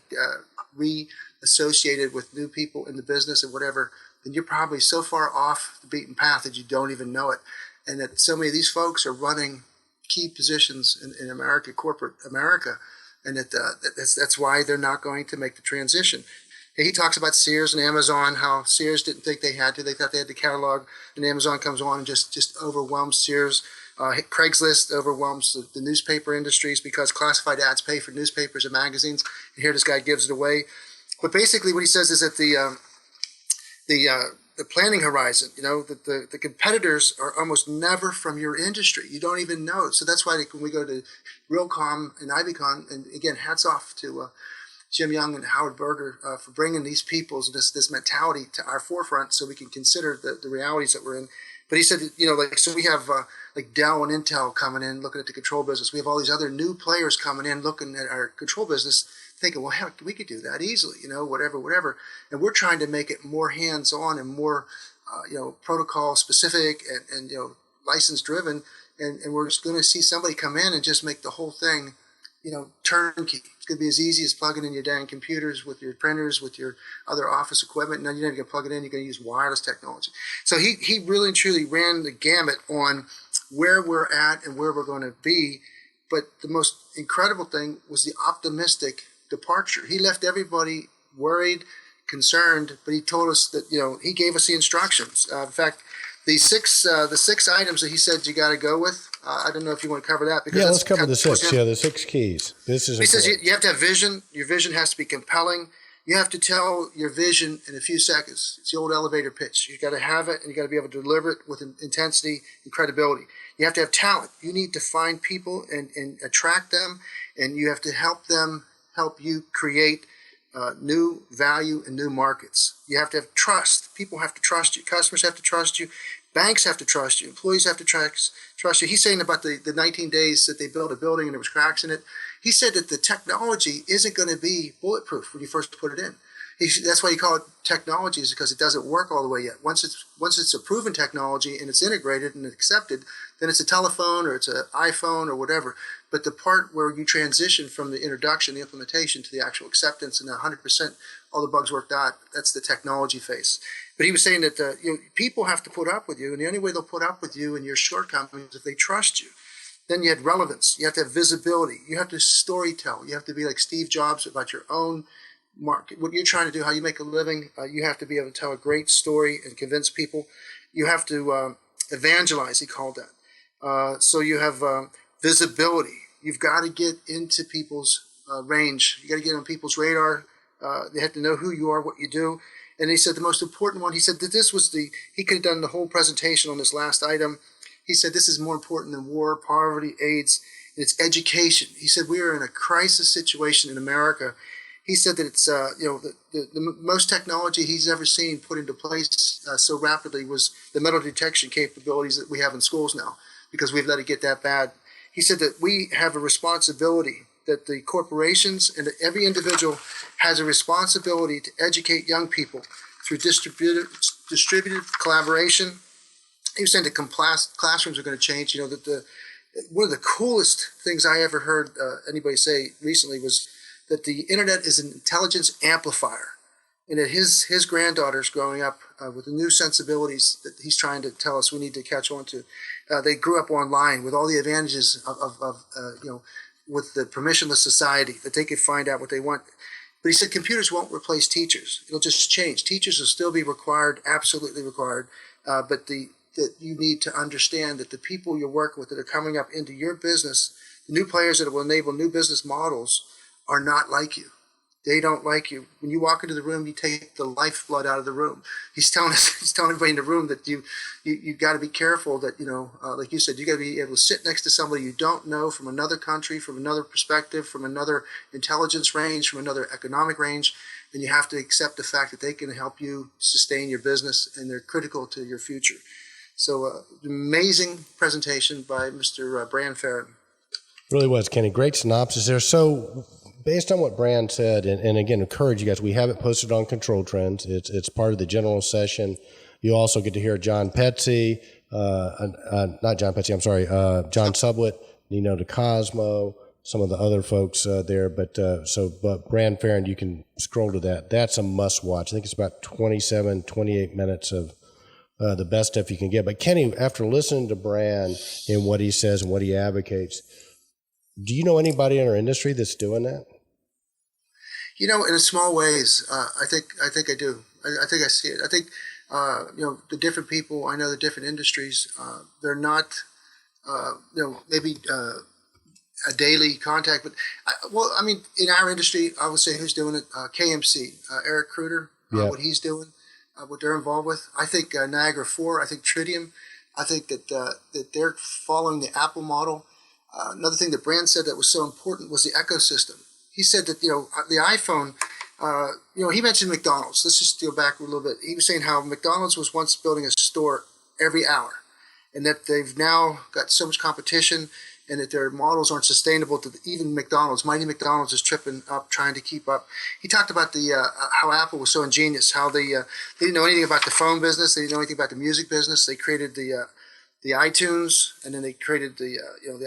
re-associated with new people in the business and whatever, then you're probably so far off the beaten path that you don't even know it. And that so many of these folks are running key positions in America, corporate America, and that's why they're not going to make the transition. He talks about Sears and Amazon, how Sears didn't think they had to. They thought they had the catalog, and Amazon comes on and just overwhelms Sears. Craigslist overwhelms the newspaper industries because classified ads pay for newspapers and magazines. And here this guy gives it away. But basically what he says is that the planning horizon, that the competitors are almost never from your industry. You don't even know. So that's why when we go to Realcomm and IBcon, and again, hats off to Jim Young and Howard Berger for bringing these people's this mentality to our forefront so we can consider the realities that we're in. But he said, so we have like Dell and Intel coming in looking at the control business. We have all these other new players coming in looking at our control business, thinking, well, heck, we could do that easily, whatever. And we're trying to make it more hands-on and more, protocol specific and license driven. And we're just going to see somebody come in and just make the whole thing, turnkey. It's going to be as easy as plugging in your dang computers with your printers, with your other office equipment. Now you're not going to plug it in. You're going to use wireless technology. So he really and truly ran the gamut on where we're at and where we're going to be. But the most incredible thing was the optimistic departure. He left everybody worried, concerned, but he told us that, he gave us the instructions. In fact, the six items that he said you got to go with. I don't know if you want to cover that. Because let's cover the six. Yeah, the 6 keys. This is. He says you have to have vision. Your vision has to be compelling. You have to tell your vision in a few seconds. It's the old elevator pitch. You got to have it, and you got to be able to deliver it with intensity and credibility. You have to have talent. You need to find people and attract them, and you have to help them help you create new value and new markets. You have to have trust. People have to trust you. Customers have to trust you. Banks have to trust you. Employees have to trust you. He's saying about the 19 days that they built a building and there was cracks in it. He said that the technology isn't going to be bulletproof when you first put it in. That's why you call it technology, is because it doesn't work all the way yet. Once it's a proven technology and it's integrated and accepted, then it's a telephone or it's an iPhone or whatever. But the part where you transition from the introduction, the implementation, to the actual acceptance and 100% all the bugs worked out, that's the technology phase. But he was saying that people have to put up with you, and the only way they'll put up with you and your shortcomings is if they trust you. Then you had relevance. You have to have visibility. You have to storytell. You have to be like Steve Jobs about your own market, what you're trying to do, how you make a living. You have to be able to tell a great story and convince people. You have to evangelize, he called that. So you have visibility. You've got to get into people's range. You got to get on people's radar. They have to know who you are, what you do. And he said the most important one, he said that this was he could have done the whole presentation on this last item. He said this is more important than war, poverty, AIDS, and it's education. He said we are in a crisis situation in America. He said that it's the most technology he's ever seen put into place so rapidly was the metal detection capabilities that we have in schools now, because we've let it get that bad. He said that we have a responsibility, that the corporations and that every individual has a responsibility to educate young people through distributed collaboration. He was saying that classrooms are going to change. That one of the coolest things I ever heard anybody say recently was that the internet is an intelligence amplifier, and that his granddaughter's growing up with the new sensibilities that he's trying to tell us we need to catch on to. They grew up online with all the advantages of with the permissionless society, that they could find out what they want. But he said computers won't replace teachers. It'll just change. Teachers will still be required, absolutely required, but that you need to understand that the people you're working with that are coming up into your business, the new players that will enable new business models, are not like you. They don't like you. When you walk into the room, you take the lifeblood out of the room. He's telling everybody in the room that you got to be careful that, like you said, you got to be able to sit next to somebody you don't know, from another country, from another perspective, from another intelligence range, from another economic range, and you have to accept the fact that they can help you sustain your business and they're critical to your future. So amazing presentation by Mr. Bran Ferren. Really was, Kenny. Great synopsis there. So based on what Bran said, and again, encourage you guys, we have it posted on Control Trends. It's part of the general session. You also get to hear John Petze, not John Petze, I'm sorry, John Sublet, Nino DeCosmo, some of the other folks there. But Bran Ferren, you can scroll to that. That's a must watch. I think it's about 28 minutes of the best stuff you can get. But Kenny, after listening to Bran and what he says and what he advocates, do you know anybody in our industry that's doing that? In a small ways, I think I do. I think I see it. I think, the different people, I know the different industries, they're not maybe a daily contact. But in our industry, I would say who's doing it? KMC, Eric Kruder, what he's doing, what they're involved with. I think Niagara 4. I think Tritium. I think that they're following the Apple model. Another thing that Bran said that was so important was the ecosystem. He said that the iPhone. He mentioned McDonald's. Let's just go back a little bit. He was saying how McDonald's was once building a store every hour, and that they've now got so much competition, and that their models aren't sustainable. To even McDonald's, mighty McDonald's is tripping up, trying to keep up. He talked about how Apple was so ingenious, how they didn't know anything about the phone business, they didn't know anything about the music business. They created the iTunes, and then they created the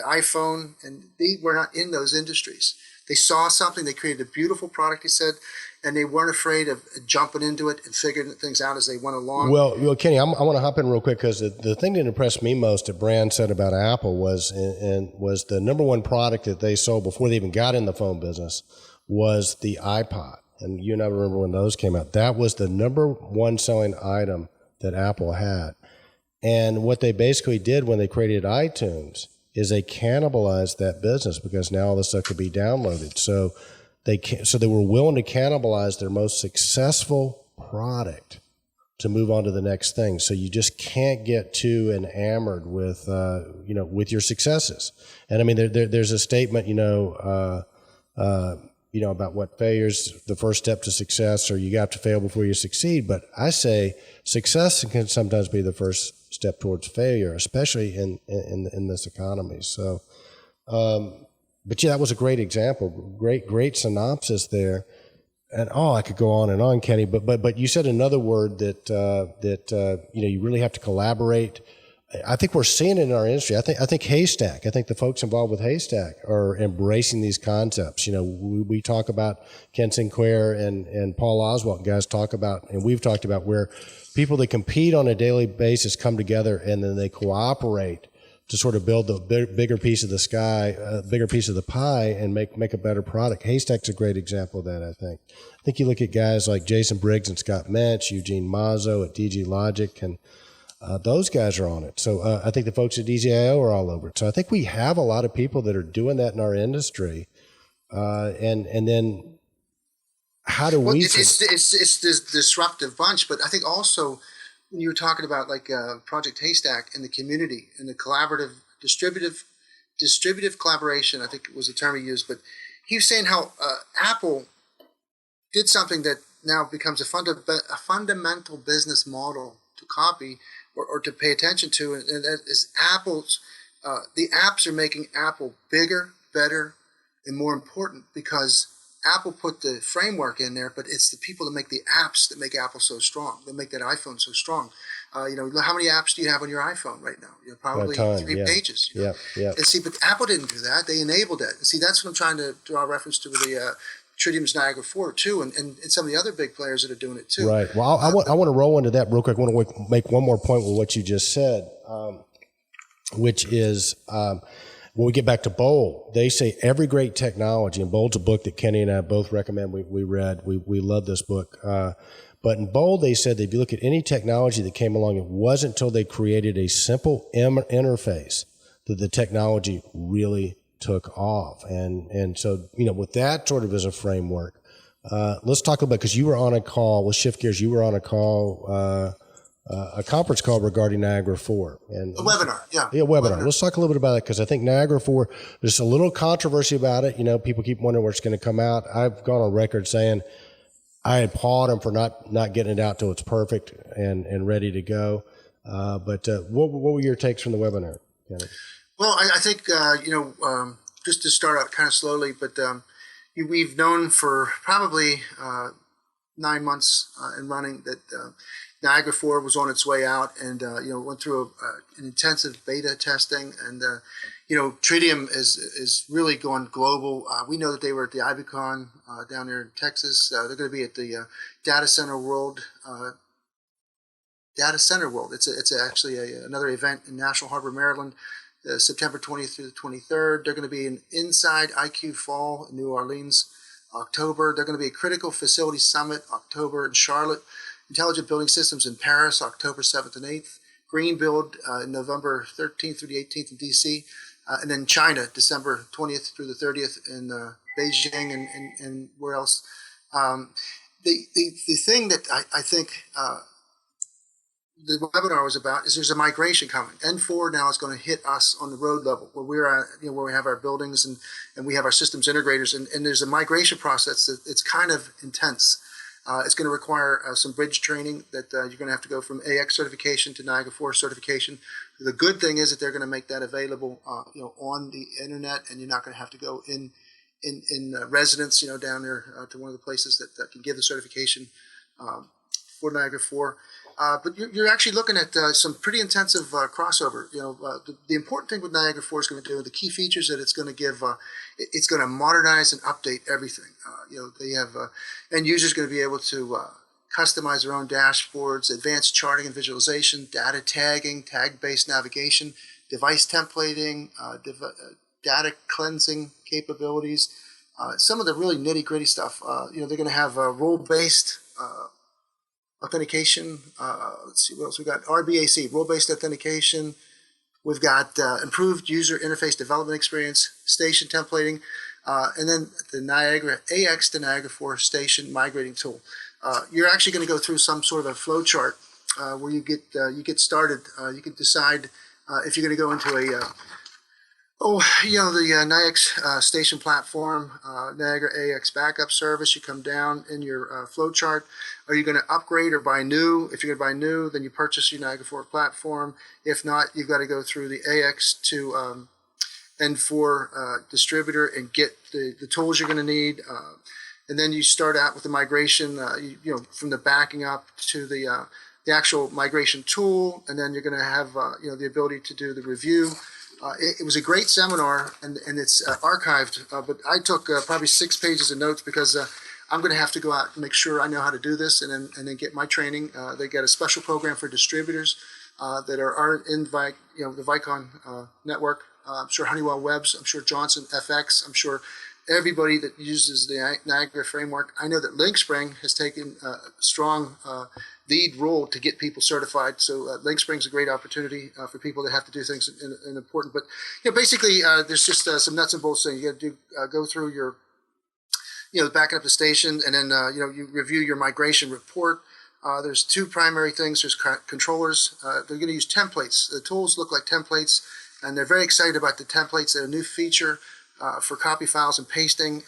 iPhone, and they were not in those industries. They saw something, they created a beautiful product, he said, and they weren't afraid of jumping into it and figuring things out as they went along. Well, Kenny, I want to hop in real quick because the thing that impressed me most that Bran said about Apple was the number one product that they sold before they even got in the phone business was the iPod. And you and I remember when those came out. That was the number one selling item that Apple had. And what they basically did when they created iTunes is they cannibalized that business because now all this stuff could be downloaded. So they were willing to cannibalize their most successful product to move on to the next thing. So you just can't get too enamored with with your successes. And I mean, there's a statement about what failure's the first step to success, or you have to fail before you succeed. But I say success can sometimes be the first step towards failure, especially in this economy. So, but yeah, that was a great example. Great synopsis there. And I could go on and on, Kenny. But you said another word that you really have to collaborate. I think we're seeing it in our industry. I think Haystack. I think the folks involved with Haystack are embracing these concepts. We talk about Ken Sinclair and Paul Oswalt. Guys talk about, and we've talked about where people that compete on a daily basis come together and then they cooperate to sort of build the bigger piece of the sky, bigger piece of the pie, and make a better product. Haystack's a great example of that, I think. I think you look at guys like Jason Briggs and Scott Mensch, Eugene Mazzo at DG Logic, and those guys are on it. So I think the folks at DZIO are all over it. So I think we have a lot of people that are doing that in our industry. And then how do we... It's this disruptive bunch, but I think also when you were talking about like Project Haystack and the community and the collaborative, distributive collaboration, I think was the term he used, but he was saying how Apple did something that now becomes a fundamental business model to copy or to pay attention to, and that is Apple's. The apps are making Apple bigger, better, and more important because Apple put the framework in there, but it's the people that make the apps that make Apple so strong, that make that iPhone so strong. How many apps do you have on your iPhone right now? Probably 3 pages. Yeah. And see, but Apple didn't do that. They enabled it. And see, that's what I'm trying to draw a reference to with the Tritium's Niagara 4 too, and some of the other big players that are doing it too. Right. Well, I want to roll into that real quick. I want to make one more point with what you just said, which is when we get back to Bold, they say every great technology, and Bold's a book that Kenny and I both recommend. We read. We love this book. But in Bold, they said that if you look at any technology that came along, it wasn't until they created a simple interface that the technology really took off. And so, with that sort of as a framework, let's talk about, because you were on a call, let's shift gears, you were on a call, a conference call regarding Niagara 4. And a webinar, yeah. Yeah, webinar. Let's talk a little bit about it, because I think Niagara 4, there's a little controversy about it. People keep wondering where it's going to come out. I've gone on record saying I applaud them for not getting it out till it's perfect and ready to go. But what were your takes from the webinar, Kenny? Well, I think, just to start out kind of slowly, but we've known for probably 9 months in running that Niagara 4 was on its way out and, went through an intensive beta testing. And, Tritium is really going global. We know that they were at the IBcon down there in Texas. They're going to be at the Data Center World. It's actually another event in National Harbor, Maryland. September 20th through the 23rd. They're going to be in Inside IQ Fall in New Orleans, October. They're going to be a Critical Facility Summit, October in Charlotte. Intelligent Building Systems in Paris, October 7th and 8th. Greenbuild November 13th through the 18th in DC, and then China December 20th through the 30th in Beijing and where else. The thing that I think the webinar was about is there's a migration coming. N4 now is going to hit us on the road level where we're at, where we have our buildings and we have our systems integrators, and there's a migration process that it's kind of intense. It's going to require some bridge training that you're going to have to go from AX certification to Niagara 4 certification. The good thing is that they're going to make that available, on the internet, and you're not going to have to go in residence, down there to one of the places that can give the certification for Niagara 4. But you're actually looking at some pretty intensive crossover. The important thing with Niagara 4 is going to do, the key features that it's going to give, it's going to modernize and update everything. They have end users going to be able to customize their own dashboards, advanced charting and visualization, data tagging, tag-based navigation, device templating, data cleansing capabilities. Some of the really nitty-gritty stuff. They're going to have role-based authentication. Let's see what else we got. RBAC, role-based authentication. We've got improved user interface development experience, station templating, and then the Niagara AX to Niagara 4 station migrating tool. You're actually going to go through some sort of a flow chart where you get started. You can decide if you're going to go into the NIAX station platform, Niagara AX backup service. You come down in your flow chart. Are you going to upgrade or buy new? If you're going to buy new, then you purchase your Niagara 4 platform. If not, you've got to go through the AX to N4 distributor and get the tools you're going to need. And then you start out with the migration, from the backing up to the actual migration tool, and then you're going to have the ability to do the review. It was a great seminar, and it's archived, but I took probably 6 pages of notes because I'm going to have to go out and make sure I know how to do this and then get my training. They got a special program for distributors that are in the IBcon network. I'm sure Honeywell Webs, I'm sure Johnson FX, I'm sure everybody that uses the Niagara framework. I know that LinkSpring has taken a strong lead role to get people certified. So LinkSpring is a great opportunity for people that have to do things in important. But basically, there's just some nuts and bolts things. You got to go through your, backing up the station, and then you review your migration report. There's 2 primary things. There's controllers. They're going to use templates. The tools look like templates, and they're very excited about the templates. They're a new feature for copy files and pasting.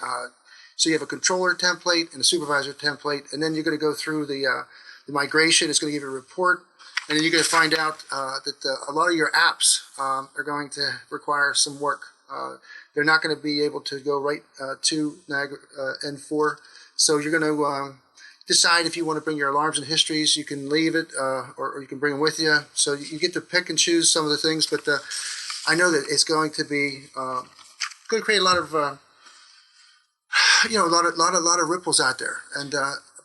So you have a controller template and a supervisor template, and then you're going to go through the migration. It's going to give you a report, and then you're going to find out that a lot of your apps are going to require some work. They're not going to be able to go right to Niagara N4, so you're going to decide if you want to bring your alarms and histories. You can leave it, or you can bring them with you. So you get to pick and choose some of the things, but I know that it's going to be going to create a lot of a lot of ripples out there. And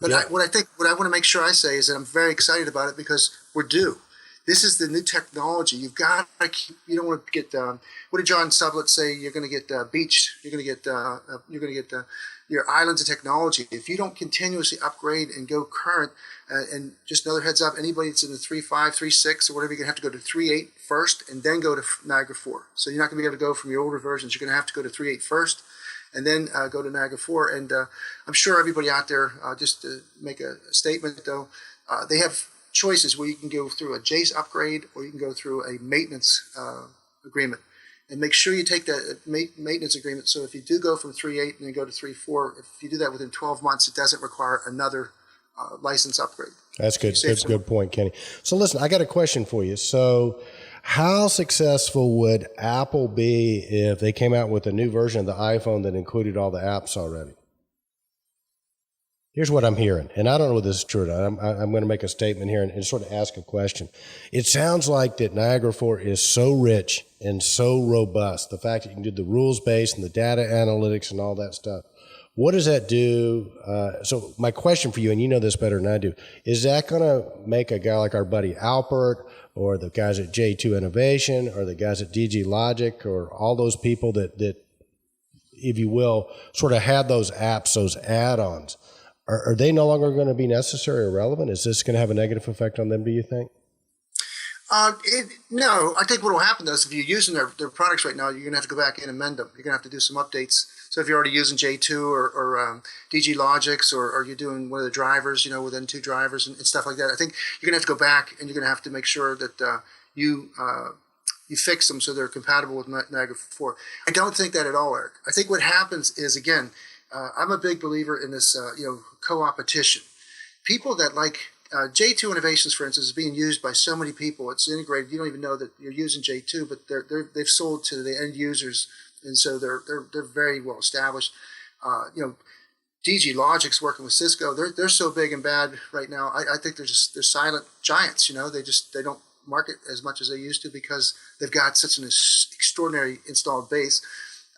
what I want to make sure I say is that I'm very excited about it because we're due. This is the new technology. You've got to keep. You don't want to get. What did John Sublett say? You're going to get beached. You're going to get your islands of technology. If you don't continuously upgrade and go current, and just another heads up, anybody that's in the 3.5, 3.6, or whatever, you're going to have to go to 3.8 first, and then go to Niagara 4. So you're not going to be able to go from your older versions. You're going to have to go to 3.8 first, and then go to Niagara 4. And I'm sure everybody out there, just to make a statement though, they have choices where you can go through a Jace upgrade or you can go through a maintenance agreement. And make sure you take that maintenance agreement. So if you do go from 3.8 and then go to 3.4, if you do that within 12 months, it doesn't require another license upgrade. That's good. That's a good point, Kenny. So listen, I got a question for you. So how successful would Apple be if they came out with a new version of the iPhone that included all the apps already? Here's what I'm hearing, and I don't know whether this is true or not. I'm going to make a statement here and sort of ask a question. It sounds like that Niagara 4 is so rich and so robust, the fact that you can do the rules-based and the data analytics and all that stuff. What does that do? So my question for you, and you know this better than I do, is that going to make a guy like our buddy Alpert or the guys at J2 Innovation or the guys at DG Logic or all those people that if you will, sort of had those apps, those add-ons, are they no longer going to be necessary or relevant? Is this going to have a negative effect on them, do you think? No, I think what will happen though is if you're using their products right now, you're going to have to go back in and amend them. You're going to have to do some updates. So if you're already using J2 or DG Logics or you're doing one of the drivers, within 2 drivers and stuff like that, I think you're going to have to go back and you're going to have to make sure that you fix them so they're compatible with Niagara 4. I don't think that at all, Eric. I think what happens is, again, I'm a big believer in this, co-opetition. People that like J2 Innovations, for instance, is being used by so many people. It's integrated. You don't even know that you're using J2, but they've sold to the end users, and so they're very well established. DG Logic's working with Cisco. They're so big and bad right now. I think they're silent giants. They don't market as much as they used to because they've got such an extraordinary installed base.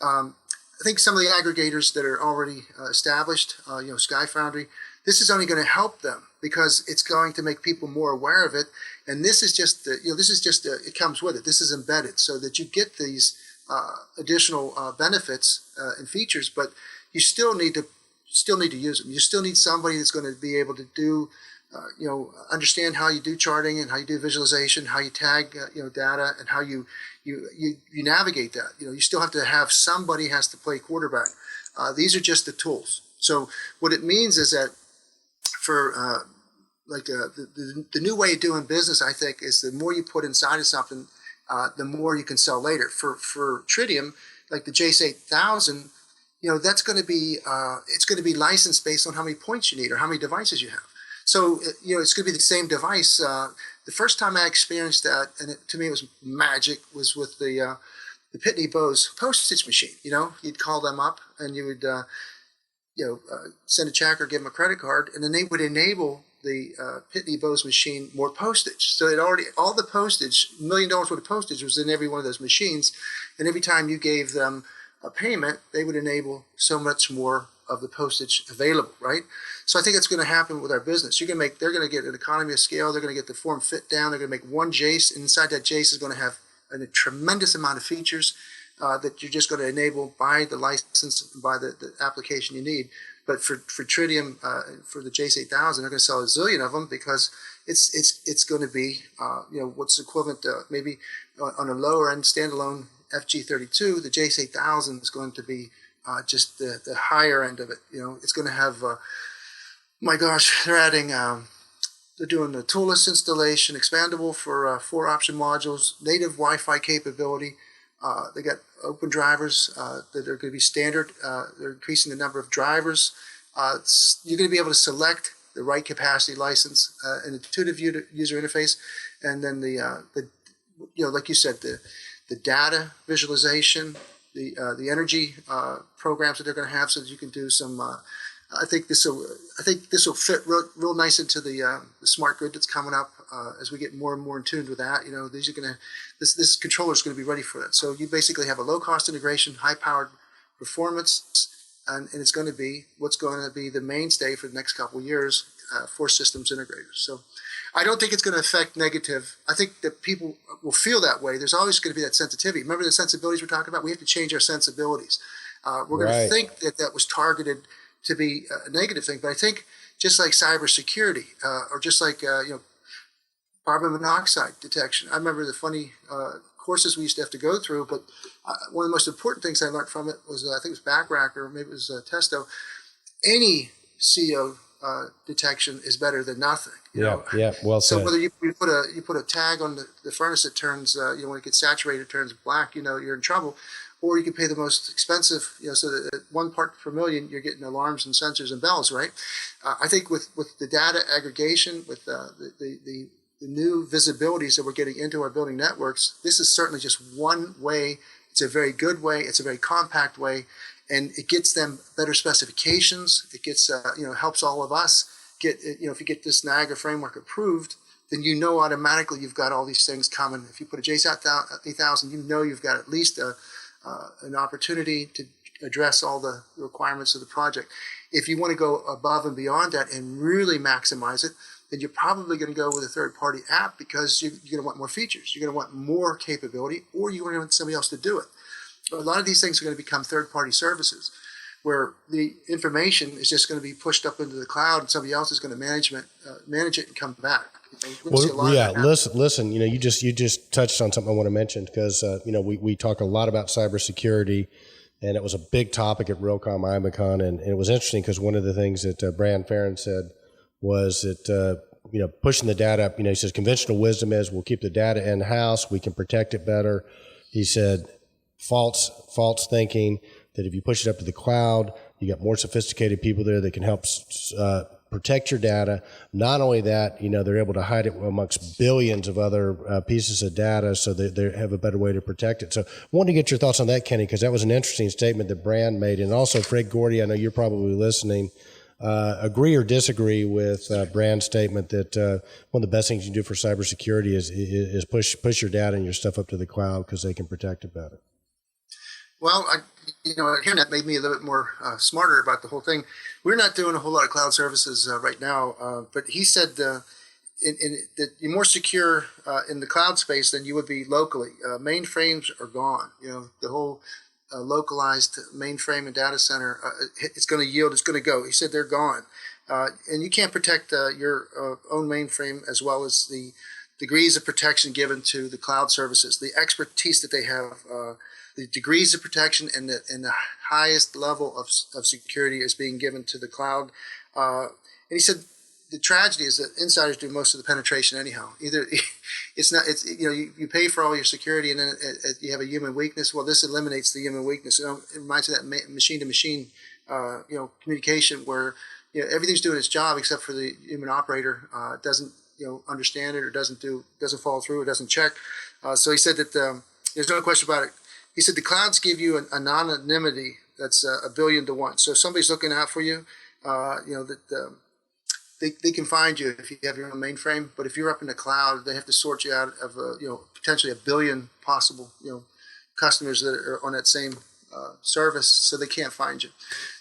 I think some of the aggregators that are already established, Sky Foundry, this is only going to help them because it's going to make people more aware of it. And this is just, it comes with it. This is embedded so that you get these additional benefits and features, but you still need to use them. You still need somebody that's going to be able to do, understand how you do charting and how you do visualization, how you tag, data, and how you navigate that. You still have to have somebody has to play quarterback. These are just the tools. So what it means is that for the new way of doing business, I think, is the more you put inside of something, the more you can sell later. For Tritium, like the JACE 8000, that's going to be it's going to be licensed based on how many points you need or how many devices you have. So it's going to be the same device. The first time I experienced that, and to me it was magic, was with the Pitney Bowes postage machine. You'd call them up and you would send a check or give them a credit card, and then they would enable the Pitney Bowes machine more postage. So all the postage, $1 million worth of postage was in every one of those machines, and every time you gave them a payment, they would enable so much more of the postage available, right? So I think that's going to happen with our business. They're going to get an economy of scale. They're going to get the form fit down. They're going to make one JACE, and inside that JACE is going to have a tremendous amount of features that you're just going to enable by the license, by the application you need. But for Tritium, for the JACE 8000, they're going to sell a zillion of them because it's going to be what's equivalent to maybe on a lower end standalone FG32. The JACE 8000 is going to be just the higher end of it. It's going to have my gosh, they're adding. They're doing the toolless installation, expandable for 4 option modules, native Wi-Fi capability. They got open drivers that are going to be standard. They're increasing the number of drivers. You're going to be able to select the right capacity license, an intuitive user interface, and then like you said, the data visualization, the energy programs that they're going to have, so that you can do some. I think this will fit real nice into the smart grid that's coming up as we get more and more in tune with that. These are going to this controller is going to be ready for that. So you basically have a low cost integration, high powered performance, and it's going to be what's going to be the mainstay for the next couple of years for systems integrators. So I don't think it's going to affect negative. I think that people will feel that way. There's always going to be that sensitivity. Remember the sensibilities we're talking about? We have to change our sensibilities. We're going to think that was targeted to be a negative thing, but I think just like cybersecurity or just like carbon monoxide detection. I remember the funny courses we used to have to go through, but one of the most important things I learned from it was I think it was Backrack or maybe it was Testo. Any CO detection is better than nothing. Yeah, well said. So whether you put a tag on the furnace that turns when it gets saturated, it turns black. You're in trouble. Or you can pay the most expensive, so that at 1 part per million, you're getting alarms and sensors and bells, right? I think with the data aggregation, with the new visibilities that we're getting into our building networks, this is certainly just one way. It's a very good way. It's a very compact way, and it gets them better specifications. It gets, helps all of us get, if you get this Niagara framework approved, then automatically you've got all these things coming. If you put a JACE 8000, you've got at least an opportunity to address all the requirements of the project. If you want to go above and beyond that and really maximize it, then you're probably going to go with a third-party app because you're going to want more features. You're going to want more capability, or you want somebody else to do it. So a lot of these things are going to become third-party services where the information is just going to be pushed up into the cloud and somebody else is going to manage it and come back. We're gonna see a lot of that happen. Listen. You just touched on something I want to mention because we talk a lot about cybersecurity, and it was a big topic at Realcomm IBcon, and it was interesting because one of the things that Bran Ferren said was that pushing the data up. He says conventional wisdom is we'll keep the data in house, we can protect it better. He said false thinking that if you push it up to the cloud, you got more sophisticated people there that can help protect your data. Not only that, they're able to hide it amongst billions of other pieces of data so that they have a better way to protect it. So I wanted to get your thoughts on that, Kenny, because that was an interesting statement that Bran made. And also Fred Gordy, I know you're probably listening, agree or disagree with Bran's statement that one of the best things you can do for cybersecurity is push your data and your stuff up to the cloud because they can protect it better. Well, hearing that made me a little bit more smarter about the whole thing. We're not doing a whole lot of cloud services right now, but he said that you're more secure in the cloud space than you would be locally. Mainframes are gone. The whole localized mainframe and data center, it's going to yield, it's going to go. He said they're gone. And you can't protect your own mainframe as well as the degrees of protection given to the cloud services, the expertise that they have, the degrees of protection and the highest level of security is being given to the cloud. And he said the tragedy is that insiders do most of the penetration anyhow. Either you pay for all your security and then you have a human weakness. Well, this eliminates the human weakness. It reminds me of that machine to machine communication where everything's doing its job except for the human operator doesn't understand it or doesn't follow through or doesn't check. So he said that there's no question about it. He said the clouds give you an anonymity that's 1 billion to 1. So if somebody's looking out for you, they can find you if you have your own mainframe. But if you're up in the cloud, they have to sort you out of potentially 1 billion possible customers that are on that same service, so they can't find you.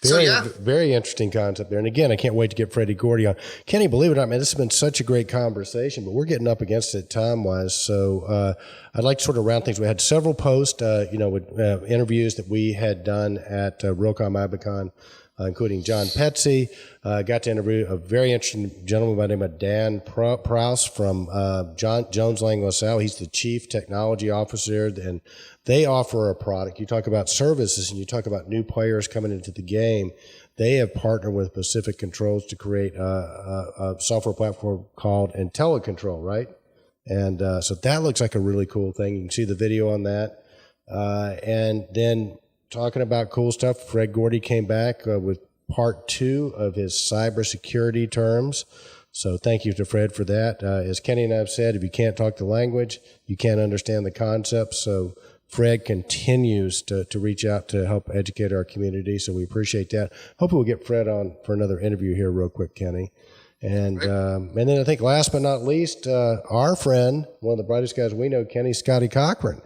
Very interesting concept there. And again, I can't wait to get Freddie Gordy on. Kenny, believe it or not, man, this has been such a great conversation, but we're getting up against it time-wise. So I'd like to sort of round things. We had several posts, with interviews that we had done at Realcomm IBcon, including John Petze. Got to interview a very interesting gentleman by the name of Dan Probst from Jones Lang LaSalle. He's the chief technology officer, and they offer a product. You talk about services and you talk about new players coming into the game. They have partnered with Pacific Controls to create a software platform called IntelliControl, right? And so that looks like a really cool thing. You can see the video on that. And then talking about cool stuff, Fred Gordy came back with part 2 of his cybersecurity terms. So thank you to Fred for that. As Kenny and I have said, if you can't talk the language, you can't understand the concepts. So Fred continues to reach out to help educate our community. So we appreciate that. Hopefully we'll get Fred on for another interview here real quick, Kenny. And then I think last but not least, our friend, one of the brightest guys we know, Kenny Scotty Cochran.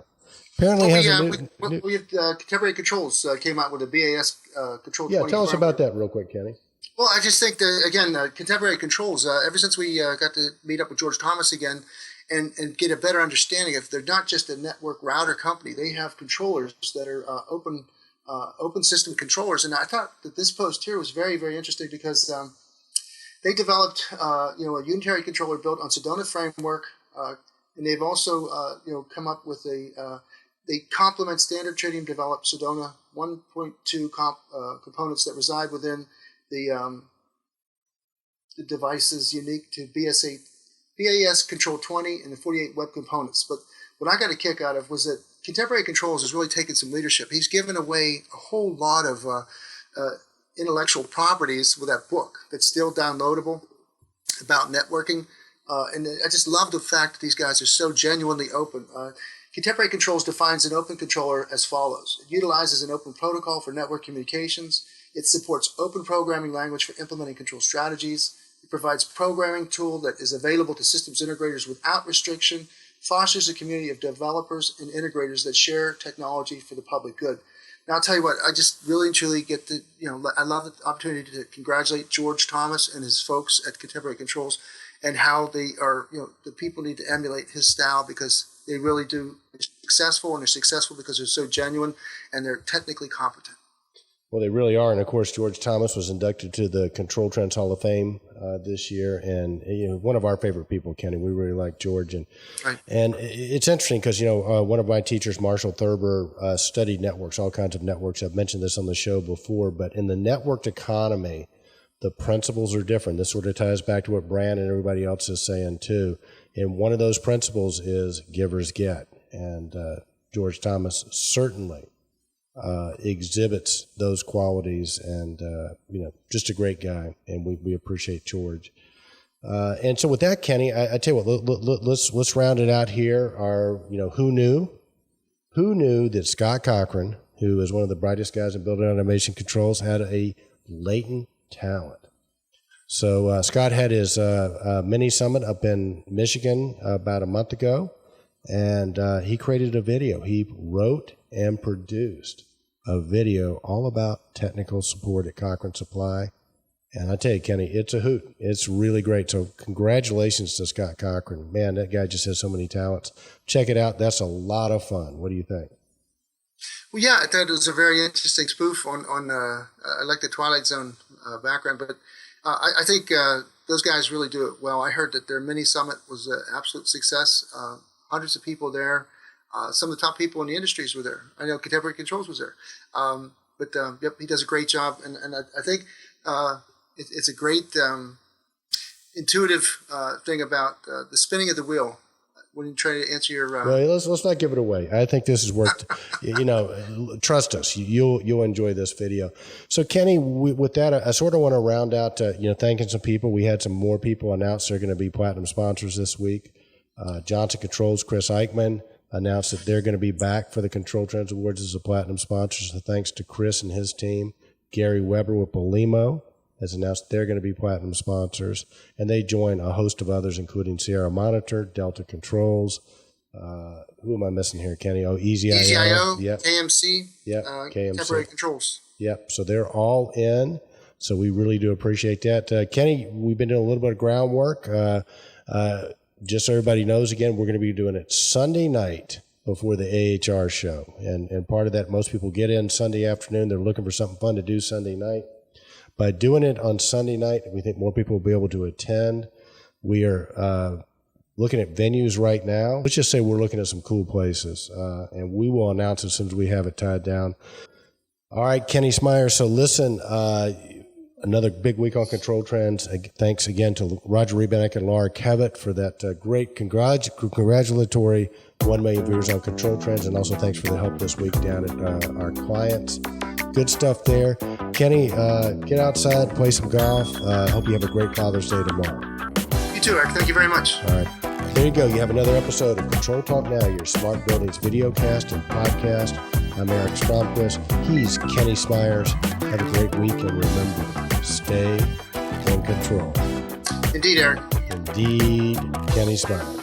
Apparently we have Contemporary Controls came out with a BAS Control 20. Yeah, tell us about that real quick, Kenny. Well, I just think that, again, Contemporary Controls, ever since we got to meet up with George Thomas again and get a better understanding of, they're not just a network router company. They have controllers that are open system controllers. And I thought that this post here was very, very interesting because they developed a unitary controller built on Sedona framework, and they've also come up with they complement standard Tritium developed Sedona 1.2 components that reside within the devices unique to BAS Control 20 and the 48 web components. But what I got a kick out of was that Contemporary Controls has really taken some leadership. He's given away a whole lot of intellectual properties with that book that's still downloadable about networking. And I just love the fact that these guys are so genuinely open. Contemporary Controls defines an open controller as follows. It utilizes an open protocol for network communications. It supports open programming language for implementing control strategies. It provides programming tool that is available to systems integrators without restriction, fosters a community of developers and integrators that share technology for the public good. Now, I'll tell you what, I just really and truly get to, I love the opportunity to congratulate George Thomas and his folks at Contemporary Controls and how they are, the people need to emulate his style because they really do. They're successful, and they're successful because they're so genuine and they're technically competent. Well, they really are. And, of course, George Thomas was inducted to the Control Trends Hall of Fame this year. And, one of our favorite people, Kenny. We really like George. And Right. and it's interesting because, one of my teachers, Marshall Thurber, studied networks, all kinds of networks. I've mentioned this on the show before. But in the networked economy, the principles are different. This sort of ties back to what Bran and everybody else is saying, too. And one of those principles is givers get. And George Thomas certainly exhibits those qualities, and just a great guy, and we appreciate George. And so with that, Kenny, I tell you what, let's round it out here. Our who knew that Scott Cochran, who is one of the brightest guys in building automation controls, had a latent talent. So Scott had his mini summit up in Michigan about a month ago, and he created a video. He wrote and produced a video all about technical support at Cochran Supply. And I tell you, Kenny, it's a hoot. It's really great. So congratulations to Scott Cochran. Man, that guy just has so many talents. Check it out. That's a lot of fun. What do you think? Well, yeah, I thought it was a very interesting spoof on I like the Twilight Zone background, but I think those guys really do it well. I heard that their mini summit was an absolute success. Hundreds of people there. Some of the top people in the industries were there. I know Contemporary Controls was there. Yep, he does a great job. And I think it's a great intuitive thing about the spinning of the wheel when you try to answer your... Well, let's not give it away. I think this is worth, trust us. You'll enjoy this video. So, Kenny, with that, I sort of want to round out, thanking some people. We had some more people announce they're going to be platinum sponsors this week. Johnson Controls, Chris Eichmann, announced that they're going to be back for the Control Trends Awards as a platinum sponsor. So thanks to Chris and his team. Gary Weber with Polimo has announced they're going to be platinum sponsors. And they join a host of others, including Sierra Monitor, Delta Controls. Who am I missing here, Kenny? Oh, EasyIO. Yep. KMC. Yep. KMC. Contemporary Controls. Yep. So they're all in. So we really do appreciate that. Kenny, we've been doing a little bit of groundwork. Just so everybody knows, again, we're going to be doing it Sunday night before the AHR show. And part of that, most people get in Sunday afternoon. They're looking for something fun to do Sunday night. By doing it on Sunday night, we think more people will be able to attend. We are looking at venues right now. Let's just say we're looking at some cool places. And we will announce as soon as we have it tied down. All right, Kenny Smyers. So listen, another big week on Control Trends. Thanks again to Roger Rebanek and Laura Kevitt for that great congratulatory 1 million viewers on Control Trends. And also thanks for the help this week down at our clients. Good stuff there. Kenny, get outside, play some golf. Hope you have a great Father's Day tomorrow. You too, Eric. Thank you very much. All right. There you go. You have another episode of Control Talk Now, your smart buildings videocast and podcast. I'm Eric Stromquist. He's Kenny Smyers. Have a great week, and remember, stay in control. Indeed, Eric. Indeed, Kenny Smyers.